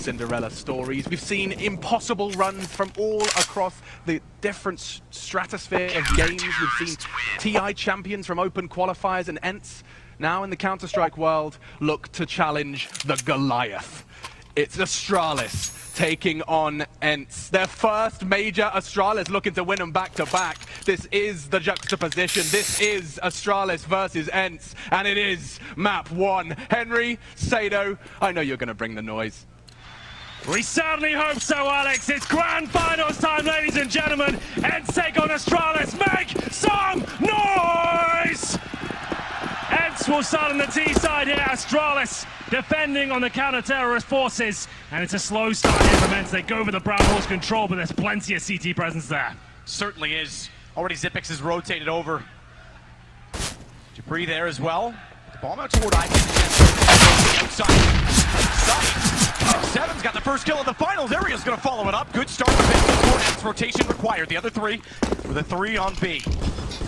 Cinderella stories. We've seen impossible runs from all across the different stratosphere of games. We've seen TI champions from open qualifiers and ENCE now in the Counter-Strike world look to challenge the Goliath. It's Astralis taking on ENCE. Their first major Astralis looking to win them back-to-back. This is the juxtaposition. This is Astralis versus ENCE, and it is map 1. Henry, Sado, I know you're going to bring the noise. We certainly hope so, Alex. It's grand finals time, ladies and gentlemen. ENCE take on Astralis. Make some noise! ENCE will start on the T side here. Astralis defending on the counter-terrorist forces. And it's a slow start here from ENCE. They go for the brown horse control, but there's plenty of CT presence there. Certainly is. Already Xyp9x has rotated over. Dupreeh there as well. The bomb out toward Ivy. Outside. xSeveN's got the first kill of the finals. Ariel's going to follow it up. Good start with ENCE. Rotation required. The other three with a 3 on B.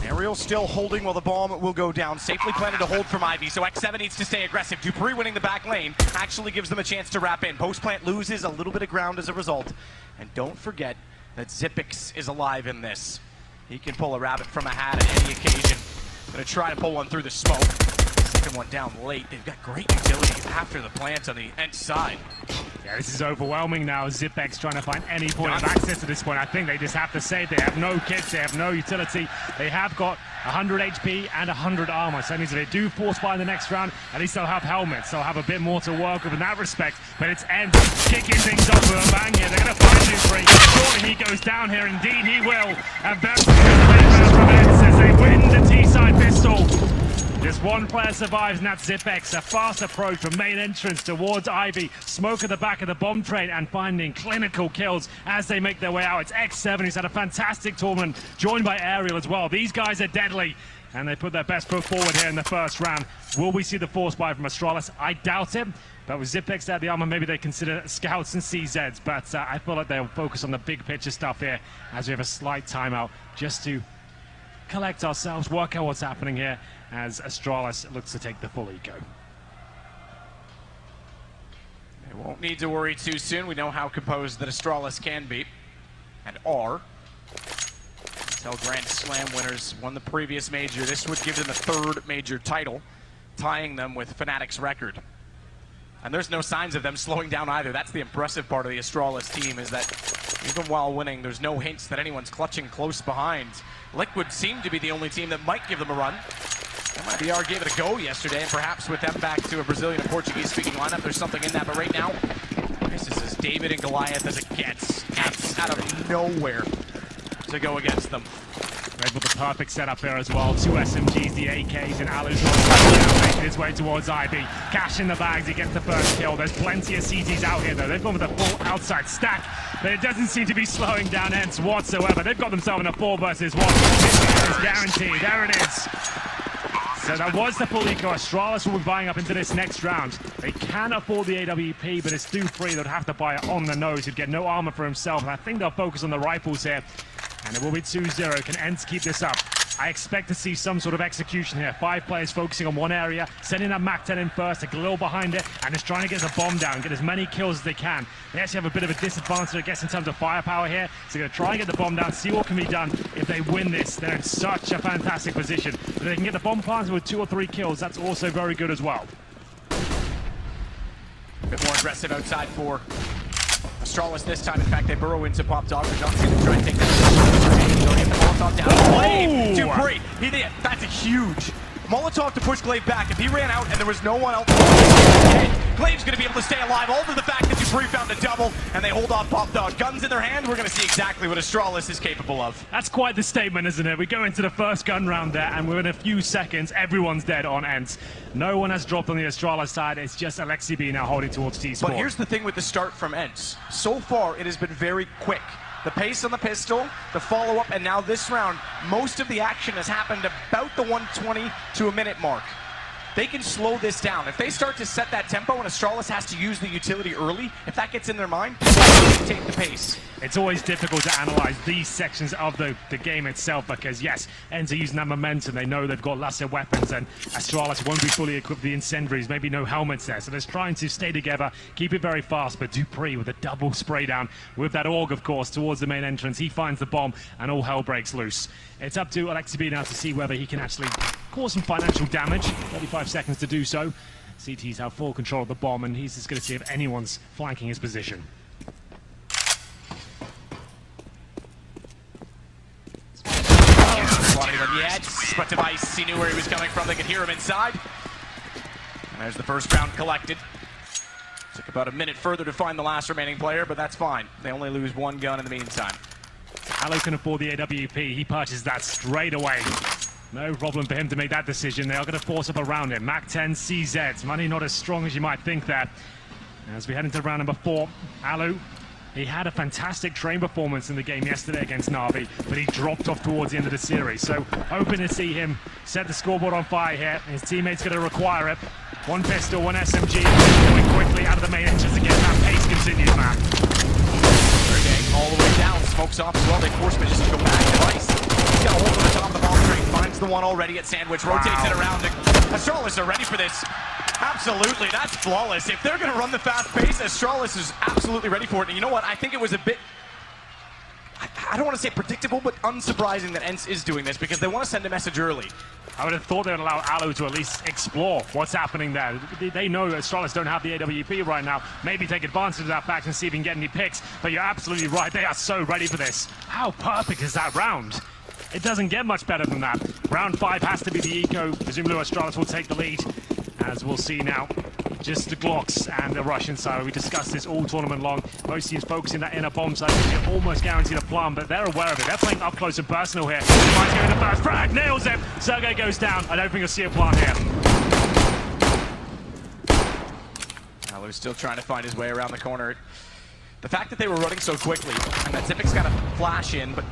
Ariel still holding while the bomb will go down. Safely planted to hold from Ivy, so xSeveN needs to stay aggressive. Dupreeh winning the back lane actually gives them a chance to wrap in. Post-plant loses a little bit of ground as a result. And don't forget that Xyp9x is alive in this. He can pull a rabbit from a hat at any occasion. Gonna try to pull one through the smoke. Second one down late. They've got great utility after the plant on the ENCE side. Yeah, this is overwhelming now. Xyp9x trying to find any point of access to this point. I think they just have to save. They have no kits, they have no utility. They have got 100 HP and 100 armor. So that means if they do force buy in the next round, at least they'll have helmets. They'll have a bit more to work with in that respect. But it's ENCE kicking things off with a bang here. They're going to find Dupreeh. Surely he goes down here. Indeed he will. And that's the win from ENCE as they win the T-side pistol. Just one player survives, and that's Xyp9x. A fast approach from main entrance towards Ivy. Smoke at the back of the bomb train and finding clinical kills as they make their way out. It's xSeveN who's had a fantastic tournament, joined by Ariel as well. These guys are deadly, and they put their best foot forward here in the first round. Will we see the force buy from Astralis? I doubt it. But with Xyp9x at the armor, maybe they consider scouts and CZs. But I feel like they'll focus on the big picture stuff here as we have a slight timeout just to collect ourselves, work out what's happening here as Astralis looks to take the full eco. They won't need to worry too soon. We know how composed that Astralis can be and are. Until Grand Slam winners won the previous major, this would give them a 3rd major title, tying them with Fnatic's record. And there's no signs of them slowing down either. That's the impressive part of the Astralis team, is that even while winning, there's no hints that anyone's clutching close behind. Liquid seemed to be the only team that might give them a run. MIBR gave it a go yesterday, and perhaps with them back to a Brazilian and Portuguese-speaking lineup, there's something in that. But right now, this is as David and Goliath as it gets. Out of nowhere to go against them. Red with the perfect setup here as well. 2 SMGs, the AKs, and allu's making his way towards Ivy. Cash in the bags, he gets the first kill. There's plenty of CTs out here though. They've gone with a full outside stack, but it doesn't seem to be slowing down ENCE whatsoever. They've got themselves in a 4 versus 1. This is guaranteed. There it is. So that was the full eco. Astralis will be buying up into this next round. They can afford the AWP, but it's Dupreeh. They'd have to buy it on the nose. He'd get no armor for himself, and I think they'll focus on the rifles here. And it will be 2-0. Can ENCE keep this up? I expect to see some sort of execution here. 5 players focusing on one area, sending that MAC-10 in first, a Glave behind it, and just trying to get the bomb down, get as many kills as they can. They actually have a bit of a disadvantage, I guess, in terms of firepower here. So they're going to try and get the bomb down, see what can be done. If they win this, they're in such a fantastic position. If they can get the bomb planted with 2 or 3 kills, that's also very good as well. A bit more aggressive outside for Astralis this time. In fact, they burrow into Pop Dog. Johnson going to try and take that. Molotov down. Glave! Dupreeh! He did. That's a huge Molotov to push Glave back. If he ran out and there was no one else, Glave's going to be able to stay alive. All to the fact that Dupreeh found a double and they hold off Pop Dog. Guns in their hand. We're going to see exactly what Astralis is capable of. That's quite the statement, isn't it? We go into the first gun round there, and within a few seconds, everyone's dead on ENCE. No one has dropped on the Astralis side. It's just Aleksib now holding towards T-Sport. But here's the thing with the start from ENCE. So far, it has been very quick. The pace on the pistol, the follow-up, and now this round, most of the action has happened about the 120 to a minute mark. they can slow this down. If they start to set that tempo and Astralis has to use the utility early, if that gets in their mind, they take the pace. It's always difficult to analyze these sections of the game itself because, yes, ENCE are using that momentum. They know they've got lesser weapons and Astralis won't be fully equipped with the incendiaries, maybe no helmets there. So they're trying to stay together, keep it very fast, but Dupreeh with a double spray down with that AUG, of course, towards the main entrance. He finds the bomb and all hell breaks loose. It's up to Aleksib now to see whether he can actually cause some financial damage. 35 seconds to do so. CT's have full control of the bomb and he's just going to see if anyone's flanking his position. Yet, but Device, he knew where he was coming from. They could hear him inside. And there's the first round collected. Took about a minute further to find the last remaining player, but that's fine. They only lose one gun in the meantime. Allu can afford the AWP. He purchases that straight away. No problem for him to make that decision. They are going to force up around him. Mac 10 CZ. Money not as strong as you might think there. As we head into round number 4, Allu, he had a fantastic train performance in the game yesterday against Na'Vi, but he dropped off towards the end of the series. So hoping to see him set the scoreboard on fire here. His teammates going to require it. One pistol, one SMG, going quickly out of the main entrance again. That pace continues, man. Sergej all the way down, smokes off as well. They force Magisk to go back. Device, he's got a hold on the top of the bomb train, finds the one already at Sandwich, rotates it around. Astralis are ready for this. Absolutely, that's flawless. If they're going to run the fast pace, Astralis is absolutely ready for it. And you know what? I think it was a bit, I don't want to say predictable, but unsurprising that ENCE is doing this because they want to send a message early. I would have thought they would allow Allu to at least explore what's happening there. They know Astralis don't have the AWP right now. Maybe take advantage of that fact and see if he can get any picks. But you're absolutely right. They are so ready for this. How perfect is that round? It doesn't get much better than that. Round 5 has to be the eco. Presumably Astralis will take the lead. As we'll see now, just the Glocks and the Russian side. We discussed this all tournament long. Most teams focusing that inner bomb side, which you're almost guaranteed a plum, but they're aware of it. They're playing up close and personal here. Might go in the first frag, nails it. Sergej goes down. I don't think you'll see a plant here. Allu's still trying to find his way around the corner. The fact that they were running so quickly, and that Zipic's got to flash in, but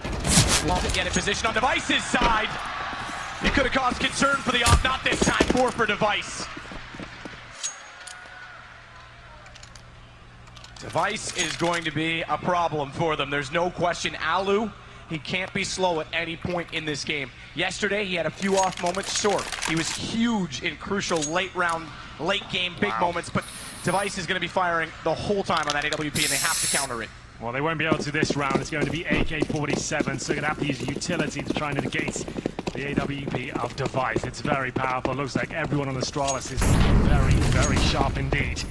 wasn't yet in position on Device's side. He could have caused concern for the off, not this time. 4 for Device. Device is going to be a problem for them. There's no question. Allu, he can't be slow at any point in this game. Yesterday, he had a few off moments, sure. He was huge in crucial late round, late game, big moments, but Device is going to be firing the whole time on that AWP, and they have to counter it. Well, they won't be able to this round. It's going to be AK-47, so they're going to have to use utility to try and negate the AWP of Device. It's very powerful. Looks like everyone on Astralis is very, very sharp indeed.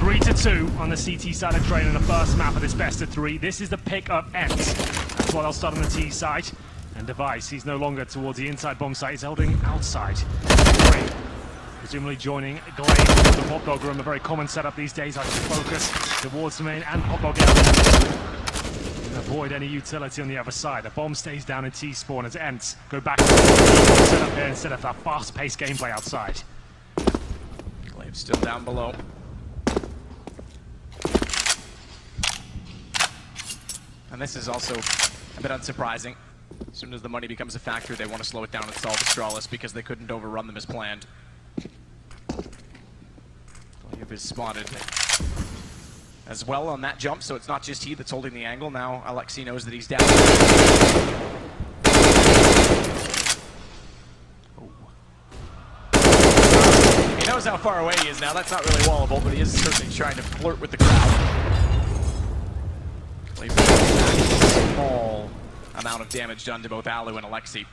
3-2 on the CT side of train in the first map of this best of 3. This is the pick of ENCE. That's why they'll start on the T side. And Device, he's no longer towards the inside bomb site. He's holding outside. Presumably joining Glave with the Hot Dog room. A very common setup these days. I can focus towards the main and Hot Dog area. And avoid any utility on the other side. The bomb stays down in T-spawn as ENCE go back to the setup here instead of that fast-paced gameplay outside. Glave still down below. And this is also a bit unsurprising. As soon as the money becomes a factor, they want to slow it down and solve Astralis because they couldn't overrun them as planned. Glave is spotted as well on that jump, so it's not just he that's holding the angle. Now Aleksib knows that he's down. He knows how far away he is now. That's not really wallable, but he is certainly trying to flirt with the crowd. Small amount of damage done to both Allu and Aleksib.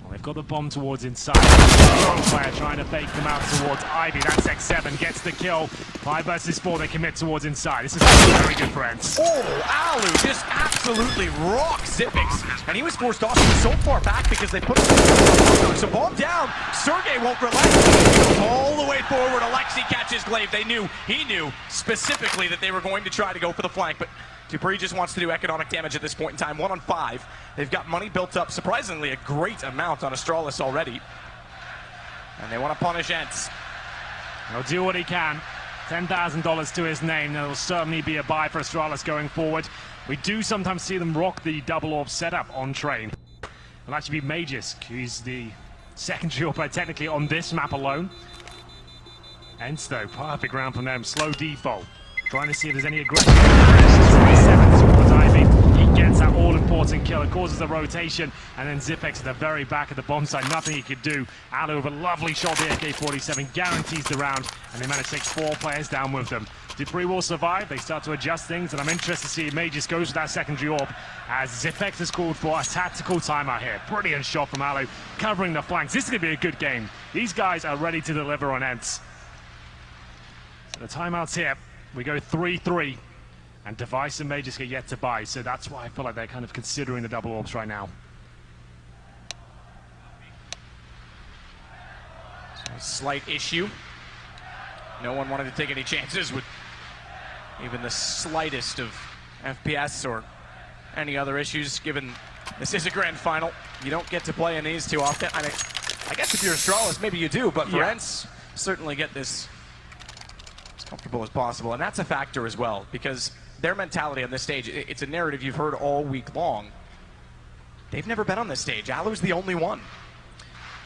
Well, they've got the bomb towards inside. Strong player trying to fake them out towards Ivy. That's xSeveN gets the kill. 5 versus 4, they commit towards inside. This is very good for ENCE. Oh, Allu just absolutely rocks Zipix. And he was forced off so far back because they put him. So bomb down. Sergej won't relent. He goes all the way forward. Aleksib catches Glave. He knew specifically that they were going to try to go for the flank, but Dupreeh just wants to do economic damage at this point in time. 1 on 5. They've got money built up, surprisingly a great amount on Astralis already. And they want to punish ENCE. He'll do what he can. $10,000 to his name. That'll certainly be a buy for Astralis going forward. We do sometimes see them rock the double orb setup on train. It'll actually be Magisk, who's the second duo player technically on this map alone. ENCE though, perfect round from them, slow default. Trying to see if there's any aggression. 7 towards Ivy. He gets that all-important kill. It causes the rotation, and then Zipex at the very back of the bomb site. Nothing he could do. Allu with a lovely shot, the AK-47 guarantees the round, and they manage to take 4 players down with them. Dupreeh will survive. They start to adjust things, and I'm interested to see if Magisk goes with that secondary orb, as Zipex has called for a tactical timeout here. Brilliant shot from Allu, covering the flanks. This is going to be a good game. These guys are ready to deliver on ENCE. So the timeout's here. We go 3-3, and Device and Magisk are yet to buy, so that's why I feel like they're kind of considering the double orbs right now. So a slight issue. No one wanted to take any chances with even the slightest of FPS or any other issues, given this is a grand final. You don't get to play in these too often. I mean, I guess if you're Astralis, maybe you do, but for ENCE, certainly get this comfortable as possible, and that's a factor as well, because their mentality on this stage, it's a narrative you've heard all week long. They've never been on this stage. Allu's the only one,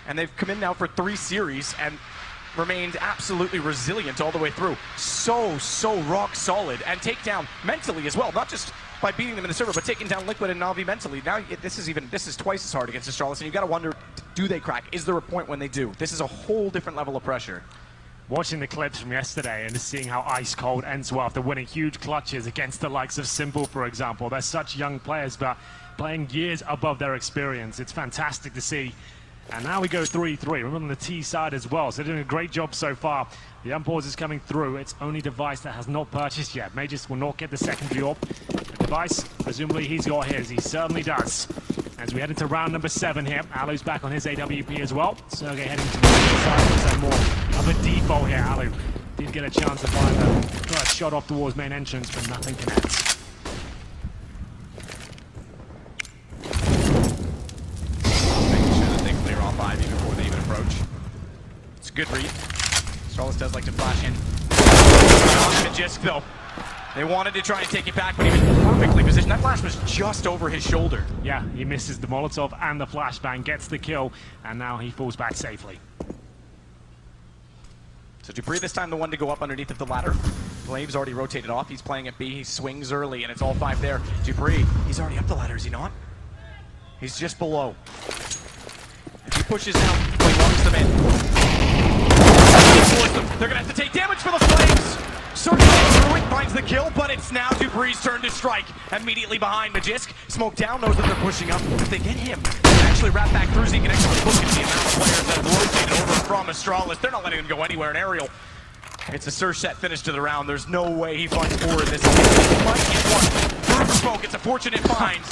and they've come in now for 3 series and remained absolutely resilient all the way through. So rock solid, and take down mentally as well, not just by beating them in the server, but taking down Liquid and Na'Vi mentally. Now this is twice as hard against Astralis, and you got to wonder, do they crack? Is there a point when they do? This is a whole different level of pressure. Watching the clips from yesterday and seeing how ice cold ENCE were after winning huge clutches against the likes of Simple, for example. They're such young players, but playing years above their experience. It's fantastic to see. And now we go 3-3. We're on the T side as well, so they're doing a great job so far. The unpause is coming through. It's only Device that has not purchased yet. Magisk will not get the secondary orb. The Device, presumably he's got his. He certainly does. As we head into round number 7 here, Allu's back on his AWP as well. Sergej heading to the side, so more of a default here. Allu did get a chance to find a first shot off towards main entrance, but nothing connects. Making sure that they clear off Ivy before they even approach. It's a good read. Astralis does like to flash in. Magisk though. They wanted to try and take it back, but he was perfectly positioned. That flash was just over his shoulder. Yeah, he misses the Molotov and the flashbang, gets the kill, and now he falls back safely. So Dupreeh this time the one to go up underneath of the ladder. Glave's already rotated off. He's playing at B. He swings early, and it's all 5 there. Dupreeh, he's already up the ladder, is he not? He's just below. If he pushes down, he locks them in. They're going to have to take damage for the flames. Sergej through it, finds the kill, but it's now Dupreeh's turn to strike. Immediately behind Magisk. Smoke down, knows that they're pushing up. If they get him, they actually wrap back through, so you can actually look at the amount of players that have rotated over from Astralis. They're not letting him go anywhere in aerial. It's a Surge set finish to the round. There's no way he finds 4 in this. He might get one. Through the smoke, it's a fortunate find,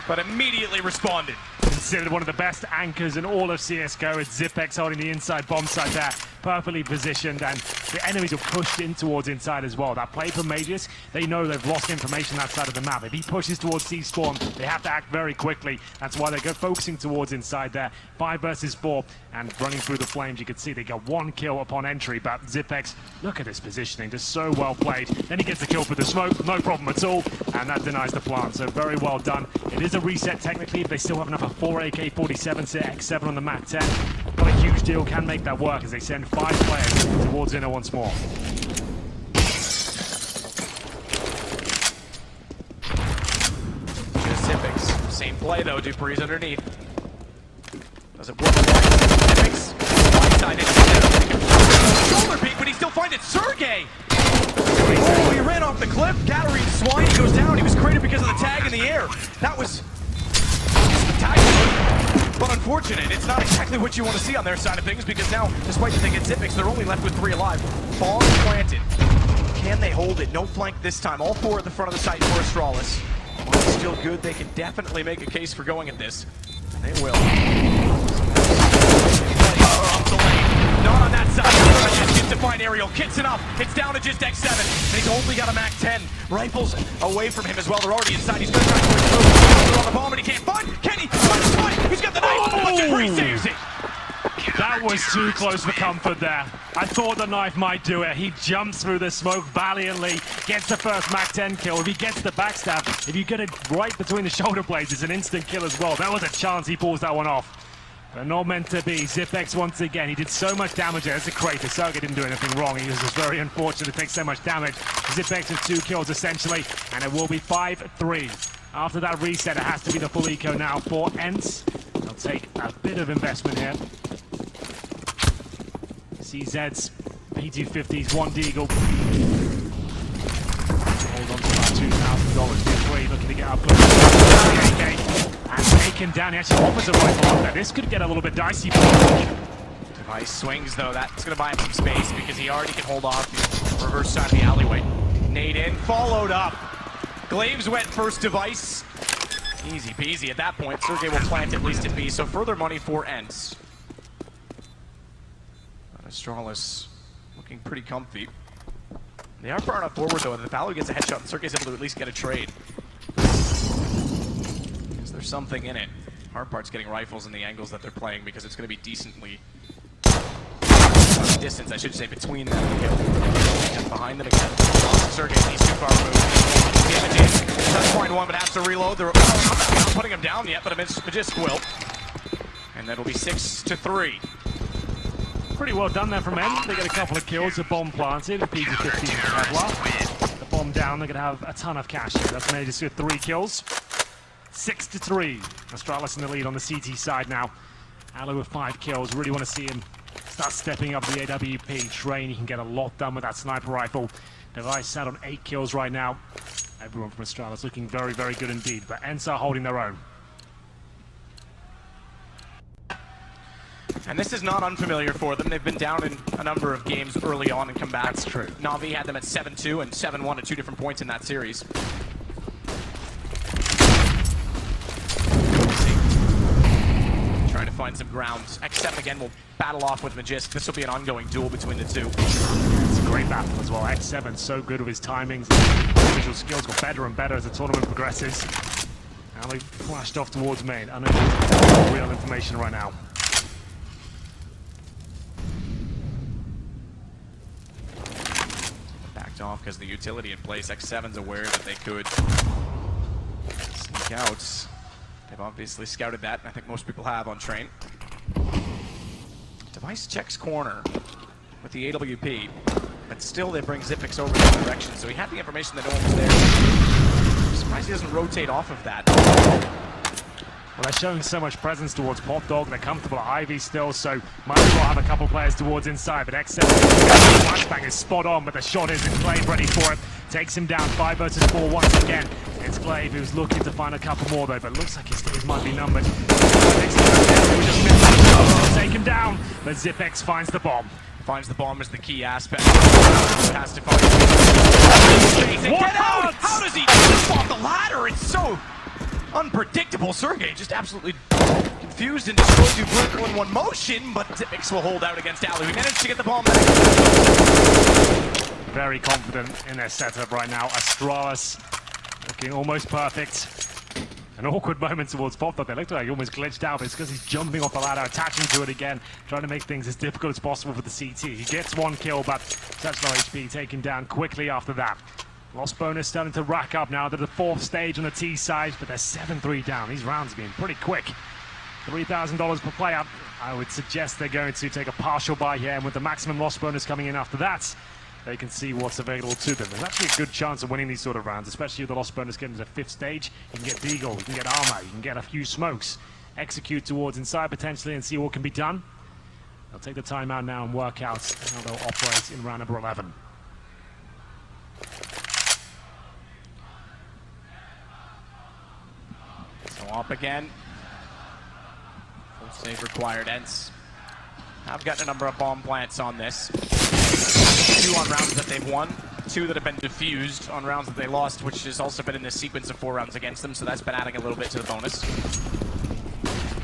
but immediately responded. Considered one of the best anchors in all of CSGO. It's Zipex holding the inside bomb site there, perfectly positioned, and the enemies are pushed in towards inside as well. That play from Magisk, they know they've lost information outside of the map. If he pushes towards C-spawn, they have to act very quickly. That's why they're focusing towards inside there. 5 versus 4, and running through the flames, you can see they got 1 kill upon entry, but Zipex, look at his positioning, just so well played. Then he gets the kill for the smoke, no problem at all, and that denies the plant, so very well done. It is a reset technically, but they still have enough of 4 AK-47 to xSeveN on the Mac 10. But a huge deal, can make that work as they send 5 players towards inner once more. Just Zipex. Same play though, Dupreeh's underneath. Doesn't work. Zipex, right side into shoulder peek, but he still finds it. Sergej! Oh, he ran off the cliff. Gathering swine, he goes down. He was created because of the tag in the air. That was spectacular, but unfortunate. It's not exactly what you want to see on their side of things, because now, despite that they get Zipex, they're only left with 3 alive. Bomb planted. Can they hold it? No flank this time. All 4 at the front of the site for Astralis. Well, it's still good. They can definitely make a case for going at this. And they will. Off the lane. Not on that side. Just gets to find aerial. Kits it up. It's down to just xSeveN. And he's only got a Mac 10. Rifles away from him as well. They're already inside. He's going to try to push through. They're on the bomb and he can't find. Can he? He's got the knife. But Dupreeh saves it. That was too close for comfort there. I thought the knife might do it. He jumps through the smoke valiantly, gets the first Mac 10 kill. If he gets the backstab, if you get it right between the shoulder blades, it's an instant kill as well. That was a chance he pulls that one off. But not meant to be. Zipex once again. He did so much damage there. It's a crater. Sergej didn't do anything wrong. He was just very unfortunate to take so much damage. Zipex with 2 kills essentially, and it will be 5-3. After that reset, it has to be the full eco now for ENCE. They'll take a bit of investment here. CZ's P250s, 1 Deagle. Hold on to about $2,000. Dupreeh looking to get up close. And taken down. He actually offers a rifle up there. This could get a little bit dicey for him. Device swings though. That's going to buy him some space because he already can hold off the reverse side of the alleyway. Nade in, followed up. Glaves went first. Device. Easy peasy at that point. Sergej will plant at least at B, so further money for ENCE. Astralis looking pretty comfy. They are far enough forward though that if allu gets a headshot, Sergej's able to at least get a trade. Is there something in it? Hardpart's getting rifles in the angles that they're playing because it's going to be decently distance, I should say, between them. And behind them again. Sergej, he's too far removed. Damage in. Touchpoint 1, but has to reload. They're not putting him down yet, but Magisk will. And that'll be 6-3. Pretty well done there from ENCE. They get a couple of kills. The bomb planted. P250 Kevlar. The bomb down. They're going to have a ton of cash here. That's Magisk with 3 kills. 6-3. Astralis in the lead on the CT side now. Allu with 5 kills. Really want to see him start stepping up the AWP train. He can get a lot done with that sniper rifle. Device sat on 8 kills right now. Everyone from Astralis looking very, very good indeed. But ENCE are holding their own. And this is not unfamiliar for them. They've been down in a number of games early on and come back. That's true. Na'Vi had them at 7-2 and 7-1 at 2 different points in that series. Trying to find some ground. xSeveN again will battle off with Magisk. This will be an ongoing duel between the two. It's a great battle as well. xSeveN so good with his timings. His visual skills got better and better as the tournament progresses. Allu flashed off towards main. Unable to tell real information right now. Off because the utility in place. xSeveN's aware that they could sneak out. They've obviously scouted that, and I think most people have on train. Device checks corner with the AWP, but still they bring Zipex over in the direction, so he had the information that no one was there. I'm surprised he doesn't rotate off of that. Well, they're showing so much presence towards Pop Dog. They're comfortable at Ivy still, so might as well have a couple players towards inside. But xSeveN flashbang is spot on, but the shot isn't. Glave ready for it. Takes him down 5 versus 4 once again. It's Glave who's looking to find a couple more though, but looks like his days might be numbered. Take him down, but Zipex finds the bomb. Finds the bomb as the key aspect. Has to find get out! How does he jump off the ladder? It's so unpredictable. Sergej just absolutely confused and destroyed Dupreeh in one motion, but Zipex will hold out against allu. He managed to get the bomb back. Very confident in their setup right now. Astralis looking almost perfect. An awkward moment towards Pop Dog. They looked like he almost glitched out, but it's because he's jumping off the ladder, attaching to it again, trying to make things as difficult as possible for the CT. He gets 1 kill, but such low HP taken down quickly after that. Lost bonus starting to rack up now. They're the 4th stage on the T side, but they're 7-3 down. These rounds have been pretty quick. $3,000 per player. I would suggest they're going to take a partial buy here, and with the maximum loss bonus coming in after that, they can see what's available to them. There's actually a good chance of winning these sort of rounds, especially with the loss bonus getting to the 5th stage. You can get Deagle, you can get armor, you can get a few smokes, execute towards inside potentially and see what can be done. They'll take the timeout now and work out how they'll operate in round number 11. So up again. Full save required. ENCE have gotten a number of bomb plants on this. 2 on rounds that they've won, 2 that have been diffused on rounds that they lost, which has also been in this sequence of 4 rounds against them, so that's been adding a little bit to the bonus.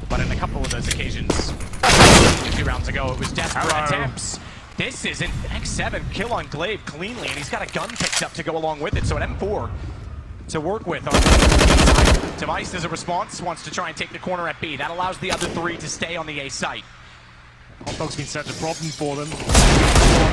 But in a couple of those occasions, a few rounds ago, it was desperate attempts. This is an xSeveN kill on Glave cleanly, and he's got a gun picked up to go along with it, so an M4 to work with on the side. Device as a response wants to try and take the corner at B. That allows the other 3 to stay on the A site. Hot Dog's been such a problem for them.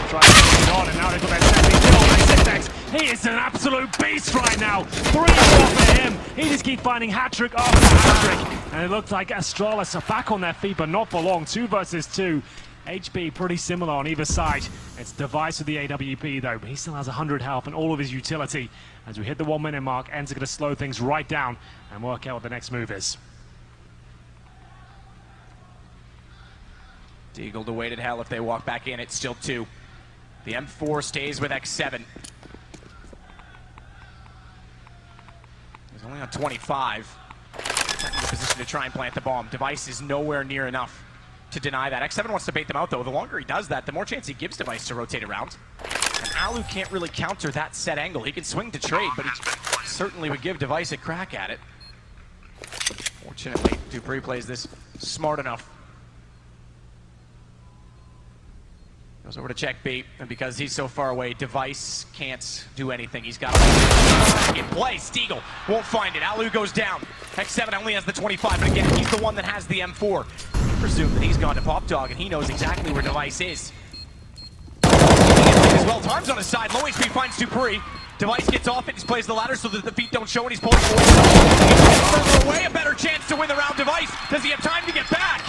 Trying to get it on, and now they've got their second kill on Zipex. He is an absolute beast right now. 3 for him. He just keeps finding hat-trick after hat-trick. And it looked like Astralis are back on their feet, but not for long. 2 versus 2. HP pretty similar on either side. It's Device with the AWP though, but he still has 100 health and all of his utility. As we hit the 1 minute mark, ENCE are going to slow things right down and work out what the next move is. Deagle awaited hell if they walk back in. It's still 2. The M4 stays with xSeveN. He's only on 25. Not in the position to try and plant the bomb. Device is nowhere near enough to deny that. xSeveN wants to bait them out though. The longer he does that, the more chance he gives Device to rotate around. And allu can't really counter that set angle. He can swing to trade, but he certainly would give Device a crack at it. Fortunately, Dupreeh plays this smart enough. Goes over to check B, and because he's so far away, Device can't do anything. He's got to in play. Deagle won't find it. Allu goes down. xSeveN only has the 25, but again, he's the one that has the M4. I presume that he's gone to Pop Dog, and he knows exactly where Device is. As well, Time's on his side. Low HP finds Dupreeh. Device gets off it, he plays the ladder so that the feet don't show, and he's pulling forward. Further away, a better chance to win the round. Device, does he have time to get back?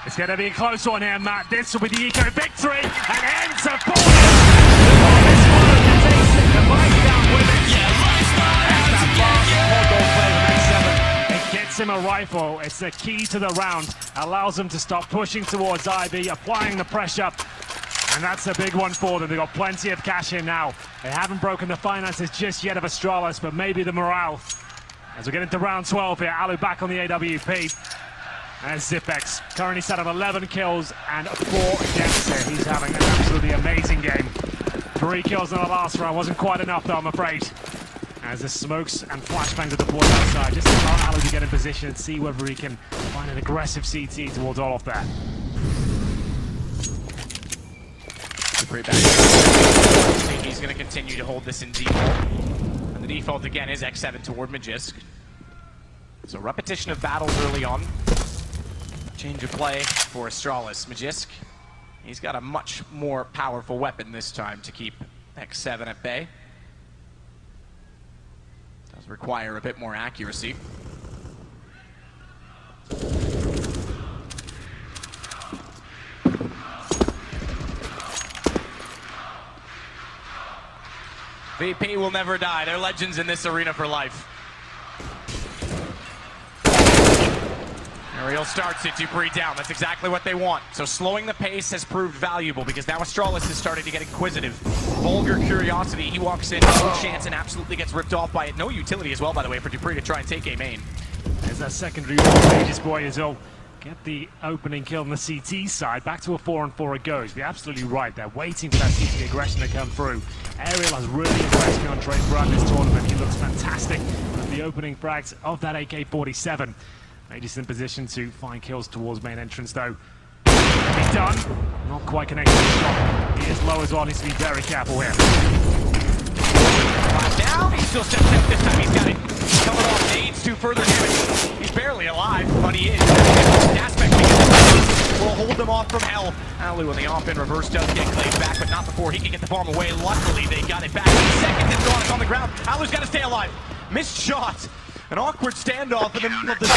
It's going to be a close one here, Matt. This will be the eco victory, and ENCE are falling. It gets him a rifle. It's the key to the round. Allows him to stop pushing towards IB, applying the pressure. And that's a big one for them. They've got plenty of cash in now. They haven't broken the finances just yet of Astralis, but maybe the morale. As we get into round 12 here, allu back on the AWP. And xSeveN currently set on 11 kills and 4 against it. He's having an absolutely amazing game. 3 kills in the last round. Wasn't quite enough though, I'm afraid. As the smokes and flashbangs are deployed outside, just allow allu to get in position and see whether he can find an aggressive CT towards Olof there. Dupreeh back. I think he's going to continue to hold this in default. And the default again is xSeveN toward Magisk. So repetition of battles early on. Change of play for Astralis. Magisk, he's got a much more powerful weapon this time to keep xSeveN at bay. Does require a bit more accuracy. VP will never die. They're legends in this arena for life. Ariel starts it, Dupreeh down. That's exactly what they want. So slowing the pace has proved valuable because now Astralis is starting to get inquisitive. Vulgar curiosity. He walks in, no chance, and absolutely gets ripped off by it. No utility as well, by the way, for Dupreeh to try and take a main. There's that secondary Magisk boy as well. Get the opening kill on the CT side. Back to a 4-on-4 it goes. You're absolutely right. They're waiting for that CT aggression to come through. Ariel has really impressed me on trade throughout this tournament. He looks fantastic with the opening frags of that AK-47. Magisk in position to find kills towards main entrance though. He's done. Not quite connected to the shot. He is low as well. Needs to be very careful here. Down. He still steps out this time. He's got it. Coming off nades to further damage. He's barely alive, but he is. Aspect will hold them off from hell. Allu on the off in reverse does get Glave back, but not before he can get the bomb away. Luckily, they got it back. Seconds it's gone. It's on the ground. Allu's got to stay alive. Missed shot. An awkward standoff in the middle of the zone.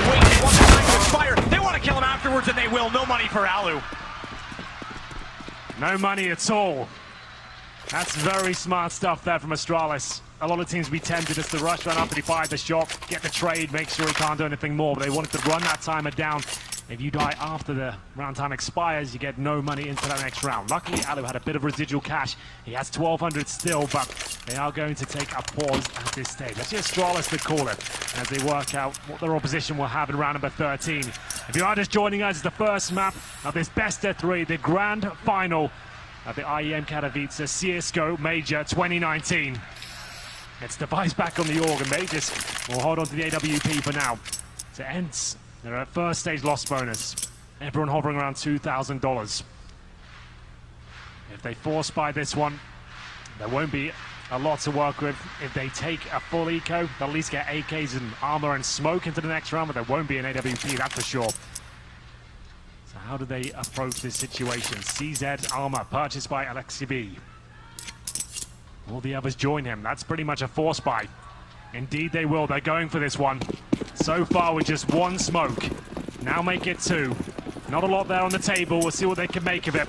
Wait, they want the time to expire. They want to kill him afterwards, and they will. No money for allu. No money at all. That's very smart stuff there from Astralis. A lot of teams be tempted just to rush run up and he fired the shot, get the trade, make sure he can't do anything more, but they wanted to run that timer down. If you die after the round time expires, you get no money into that next round. Luckily, allu had a bit of residual cash. He has 1,200 still, but they are going to take a pause at this stage. Let's see Astralis to call it as they work out what their opposition will have in round number 13. If you are just joining us, it's the first map of this best of 3, the grand final at the IEM Katowice CSGO Major 2019. It's Device back on the org, and Magisk will hold on to the AWP for now. To ENCE, they're at first stage loss bonus. Everyone hovering around $2,000. If they force buy this one, there won't be a lot to work with. If they take a full eco, they'll at least get AKs and armor and smoke into the next round, but there won't be an AWP, that's for sure. So how do they approach this situation? CZ armor purchased by Aleksib. Will the others join him? That's pretty much a force buy. Indeed they will. They're going for this one. So far with just one smoke. Now make it 2. Not a lot there on the table. We'll see what they can make of it.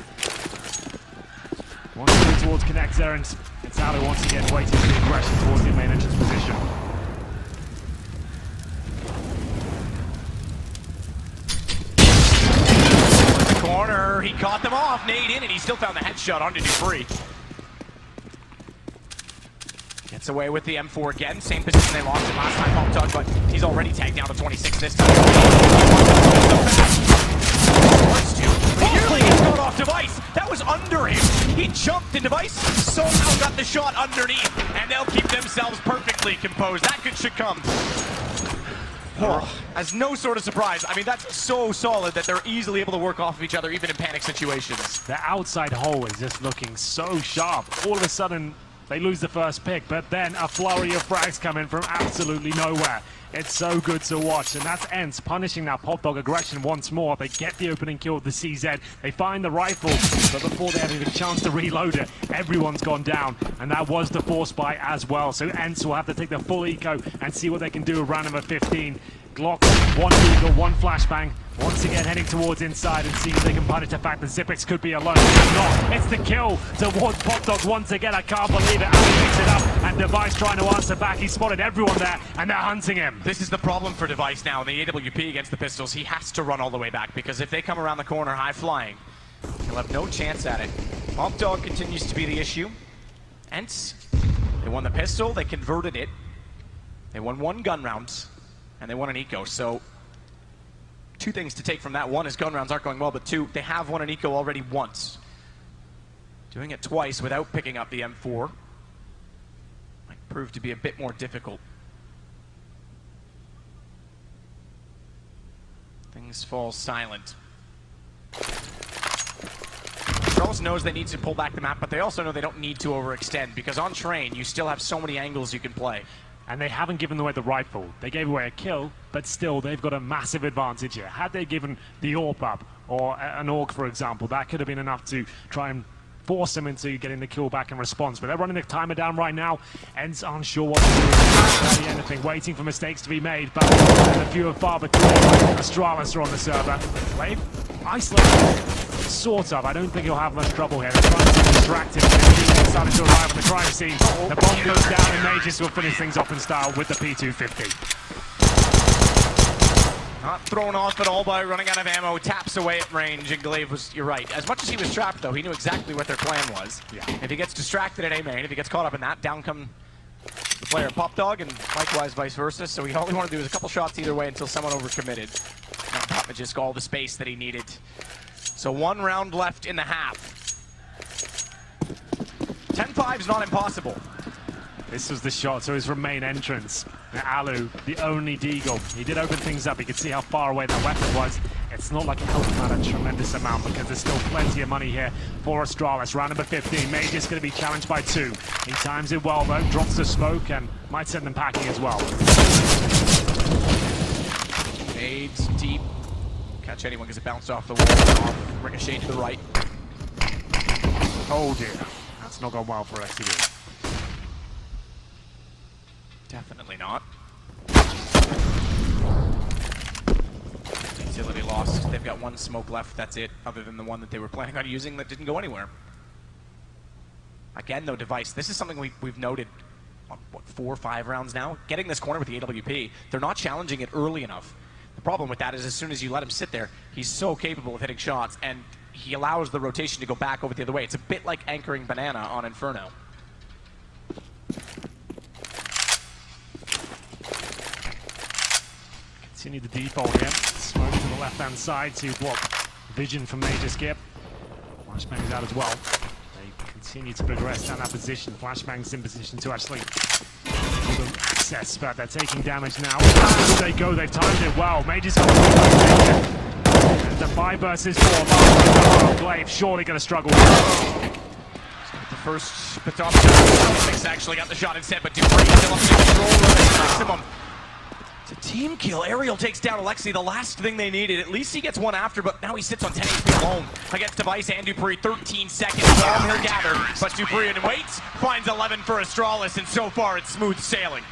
One move towards connector, and it's allu once again waiting for the aggression towards the main entrance position. Corner, he caught them off, nade in, and he still found the headshot onto Dupreeh. Gets away with the M4 again, same position they lost it last time, Doge, but he's already tagged down to 26 this time. He nearly gets caught off Device. That was under him. He jumped and Device somehow got the shot underneath, and they'll keep themselves perfectly composed. That should come. Oh, as no sort of surprise. I mean, that's so solid that they're easily able to work off of each other, even in panic situations. The outside hole is just looking so sharp. All of a sudden, they lose the first pick, but then a flurry of frags come in from absolutely nowhere. It's so good to watch, and that's ENCE punishing that Pop Dog aggression once more. They get the opening kill with the CZ. They find the rifle, but before they have even a chance to reload it, everyone's gone down, and that was the force buy as well. So ENCE will have to take the full eco and see what they can do with round number 15. Glock, 1 eagle, 1 flashbang. Once again heading towards inside and seeing if they can punish the fact that xSeveN could be alone. It's not. It's the kill towards Pop Dog once again. I can't believe it. allu picks it up, and Device trying to answer back. He spotted everyone there, and they're hunting him. This is the problem for Device now in the AWP against the pistols. He has to run all the way back, because if they come around the corner high flying, he'll have no chance at it. Pop Dog continues to be the issue. ENCE, they won the pistol, they converted it. They won 1 gun round, and they won an eco. So 2 things to take from that. 1 is gun rounds aren't going well, but 2, they have won an eco already once. Doing it twice without picking up the M4 might prove to be a bit more difficult. Things fall silent. Astralis knows they need to pull back the map, but they also know they don't need to overextend, because on train, you still have so many angles you can play. And they haven't given away the rifle. They gave away a kill, but still, they've got a massive advantage here. Had they given the AWP up, or an AUG, for example, that could have been enough to try and force them into getting the kill back in response. But they're running the timer down right now. ENCE aren't sure what to do. Anything, waiting for mistakes to be made, but the few and far between. Astralis are on the server. Glave, isolated. Sort of. I don't think he'll have much trouble here. They're trying to distract him. He's starting to arrive on the crime scene. The bomb goes down, and Magisk will finish things off in style with the P250. Not thrown off at all by running out of ammo. Taps away at range, and Glave was, you're right. As much as he was trapped, though, he knew exactly what their plan was. Yeah. If he gets distracted at A main, if he gets caught up in that, down come the player Pop Dog, and likewise vice versa. So all he wanted to do was a couple shots either way until someone overcommitted. Now got Magisk all the space that he needed. So 1 round left in the half. 10-5 is not impossible. This was the shot, so his main entrance. Now, allu, the only deagle. He did open things up. He could see how far away that weapon was. It's not like it helped him out a tremendous amount, because there's still plenty of money here for Astralis. Round number 15. Magisk going to be challenged by 2. He times it well, though. Drops the smoke and might send them packing as well. Nades deep. Catch anyone because it bounced off the wall. Off. Ricochet to the right. Oh dear. That's not gone well for Aleksib. Definitely not. Utility lost. They've got 1 smoke left. That's it, other than the one that they were planning on using that didn't go anywhere. Again, though, Device, this is something we've noted on, what, 4 or 5 rounds now? Getting this corner with the AWP, they're not challenging it early enough. The problem with that is as soon as you let him sit there, he's so capable of hitting shots, and he allows the rotation to go back over the other way. It's a bit like anchoring Banana on Inferno. Continue the default here. Smoke to the left-hand side to block vision from Magisk here. Flashbang is out as well. They continue to progress down that position. Flashbang's in position to actually give them access, but they're taking damage now. As they go, they've timed it well. Magisk the 5 versus 4. Glave surely going to struggle. The first baton actually got the shot instead, but Dupreeh still up in control of the maximum. It's a team kill. Aerial takes down Aleksib, the last thing they needed. At least he gets 1 after, but now he sits on 10 HP alone against Device and Dupreeh. 13 seconds, all here gathered, but Dupreeh waits, finds 11 for Astralis, and so far it's smooth sailing.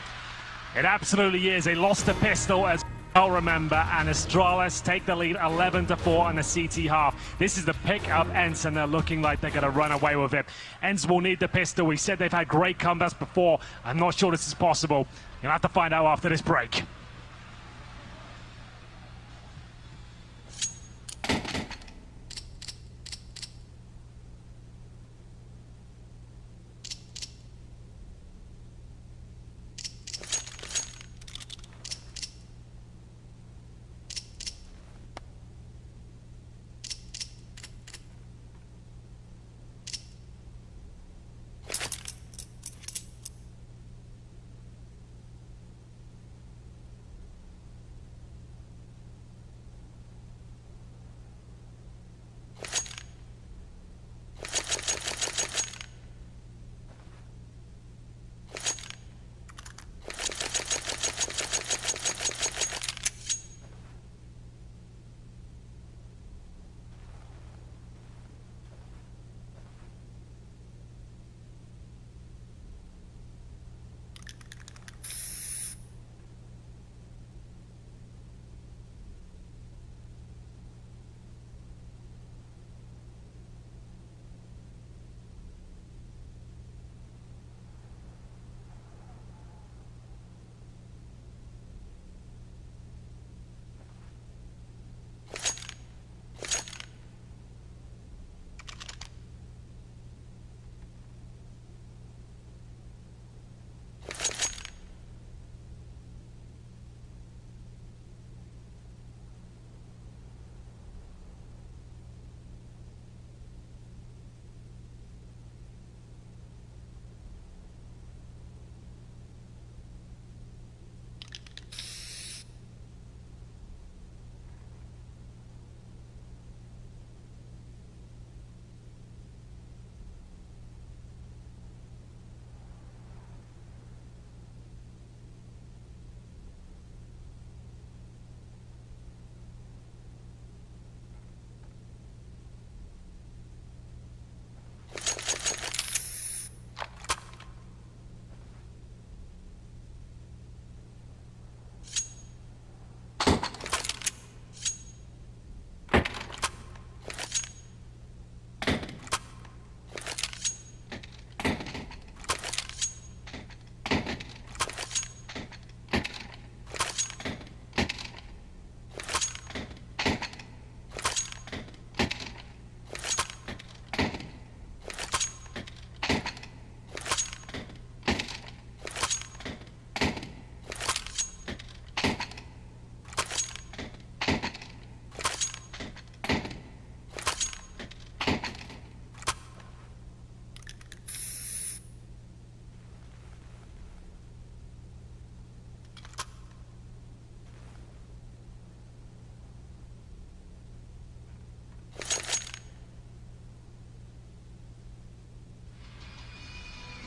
It absolutely is. They lost the pistol as I'll remember, and Astralis take the lead 11-4 on the CT half. This is the pick of ENCE, and they're looking like they're going to run away with it. ENCE will need the pistol. We said they've had great comebacks before. I'm not sure this is possible. You'll have to find out after this break.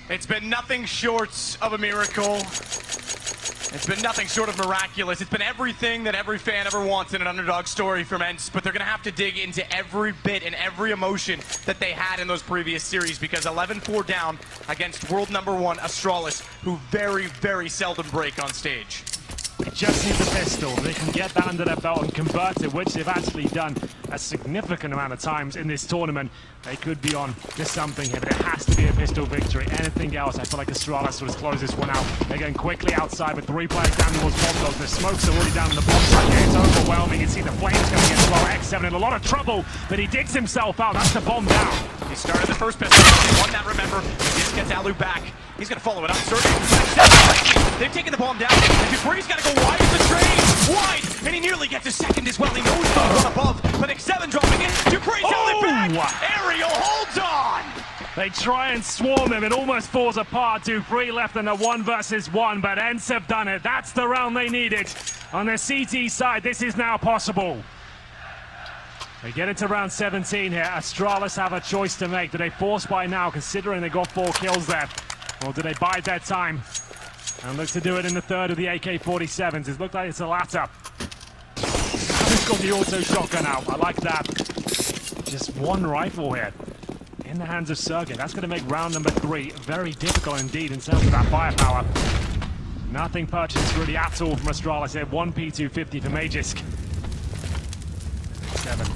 It's been nothing short of a miracle. It's been nothing short of miraculous. It's been everything that every fan ever wants in an underdog story from ENCE, but they're going to have to dig into every bit and every emotion that they had in those previous series, because 11-4 down against world #1 Astralis, who very, very seldom break on stage. They just need the pistol. They can get that under their belt and convert it, which they've actually done a significant amount of times in this tournament. They could be on to something here, but it has to be a pistol victory. Anything else, I feel like Astralis will just close this one out. They're going quickly outside with 3 players down towards bomb dogs. The smoke's already down in the bomb site here. It's overwhelming. You see the flames coming in as well. xSeveN in a lot of trouble, but he digs himself out. That's the bomb down. He started the first pistol. He won that, remember. Magisk gets allu back. He's going to follow it up. Sergej, they've taken the bomb down. And Dupreeh's got to go wide as the train. Wide! And he nearly gets a second as well. He knows the one above. But xSeveN dropping in. Dupreeh's held it back. Aerial holds on. They try and swarm him. It almost falls apart. Dupreeh left in a 1 versus 1, but ENCE have done it. That's the round they needed. On the CT side, this is now possible. They get into round 17 here. Astralis have a choice to make. Do they force by now, considering they got 4 kills there? Or do they bide their time and look to do it in the third of the AK-47s? It looks like it's the latter. He's got the auto shotgun out. I like that. Just one rifle here in the hands of sergej. That's going to make round number 3 very difficult indeed in terms of that firepower. Nothing purchased really at all from Astralis here. 1 P250 for Magisk. 7.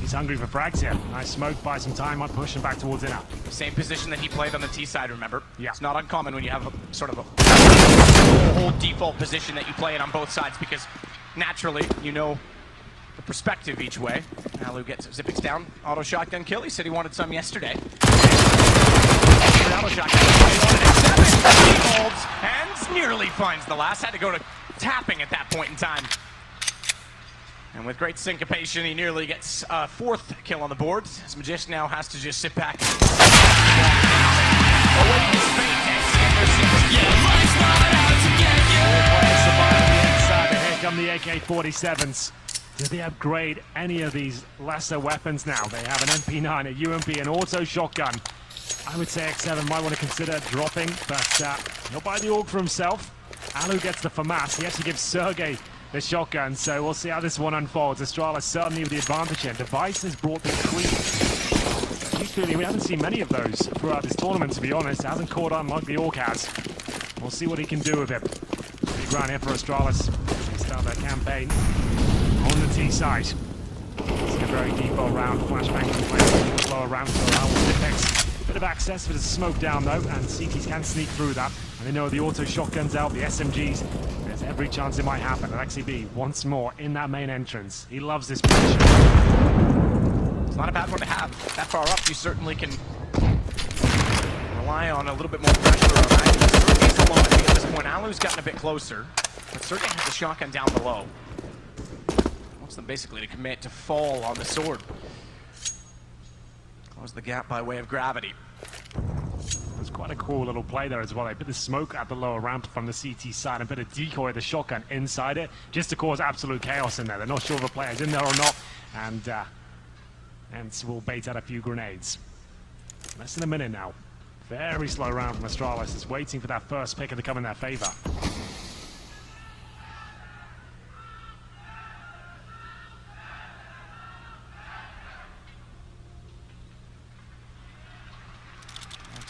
He's hungry for frags here. Nice smoke, buy some time, might push him back towards inner. Same position that he played on the T side, remember? Yeah. It's not uncommon when you have a sort of a whole default position that you play it on both sides because naturally, you know the perspective each way. Allu gets Zipix down, auto shotgun kill. He said he wanted some yesterday. Auto shotgun he holds and nearly finds the last. Had to go to tapping at that point in time. And with great syncopation, he nearly gets a 4th kill on the board. As Magisk now has to just sit back. Awaiting his fate. Here come the AK-47s. Do they upgrade any of these lesser weapons now? They have an MP9, a UMP, an auto shotgun. I would say xSeveN might want to consider dropping, but he'll buy the AUG for himself. Allu gets the FAMAS. He actually gives Sergej the shotgun, so we'll see how this one unfolds. Astralis certainly with the advantage here. Device has brought the creep. Feeling we haven't seen many of those throughout this tournament, to be honest. It hasn't caught on like the AUG has. We'll see what he can do with it. Big round here for Astralis. They start their campaign on the T side. It's a very deep round. Flashbang can play a lower round for Allu Zipex. Bit of access, bit of smoke down though, and CTs can sneak through that. And they know the auto shotguns out, the SMGs. There's every chance it might happen. Aleksib once more in that main entrance. He loves this position. It's not a bad one to have. That far up, you certainly can rely on a little bit more pressure on that. Sergej's alone at this point. Allu's gotten a bit closer, but Sergej has the shotgun down below. Wants them basically to commit to fall on the sword. Close the gap by way of gravity. It's quite a cool little play there as well. They put the smoke at the lower ramp from the CT side and put a decoy of the shotgun inside it, just to cause absolute chaos in there. They're not sure if the player's in there or not, and ENCE will bait out a few grenades. Less than a minute now. Very slow round from Astralis. It's waiting for that first picker to come in their favor.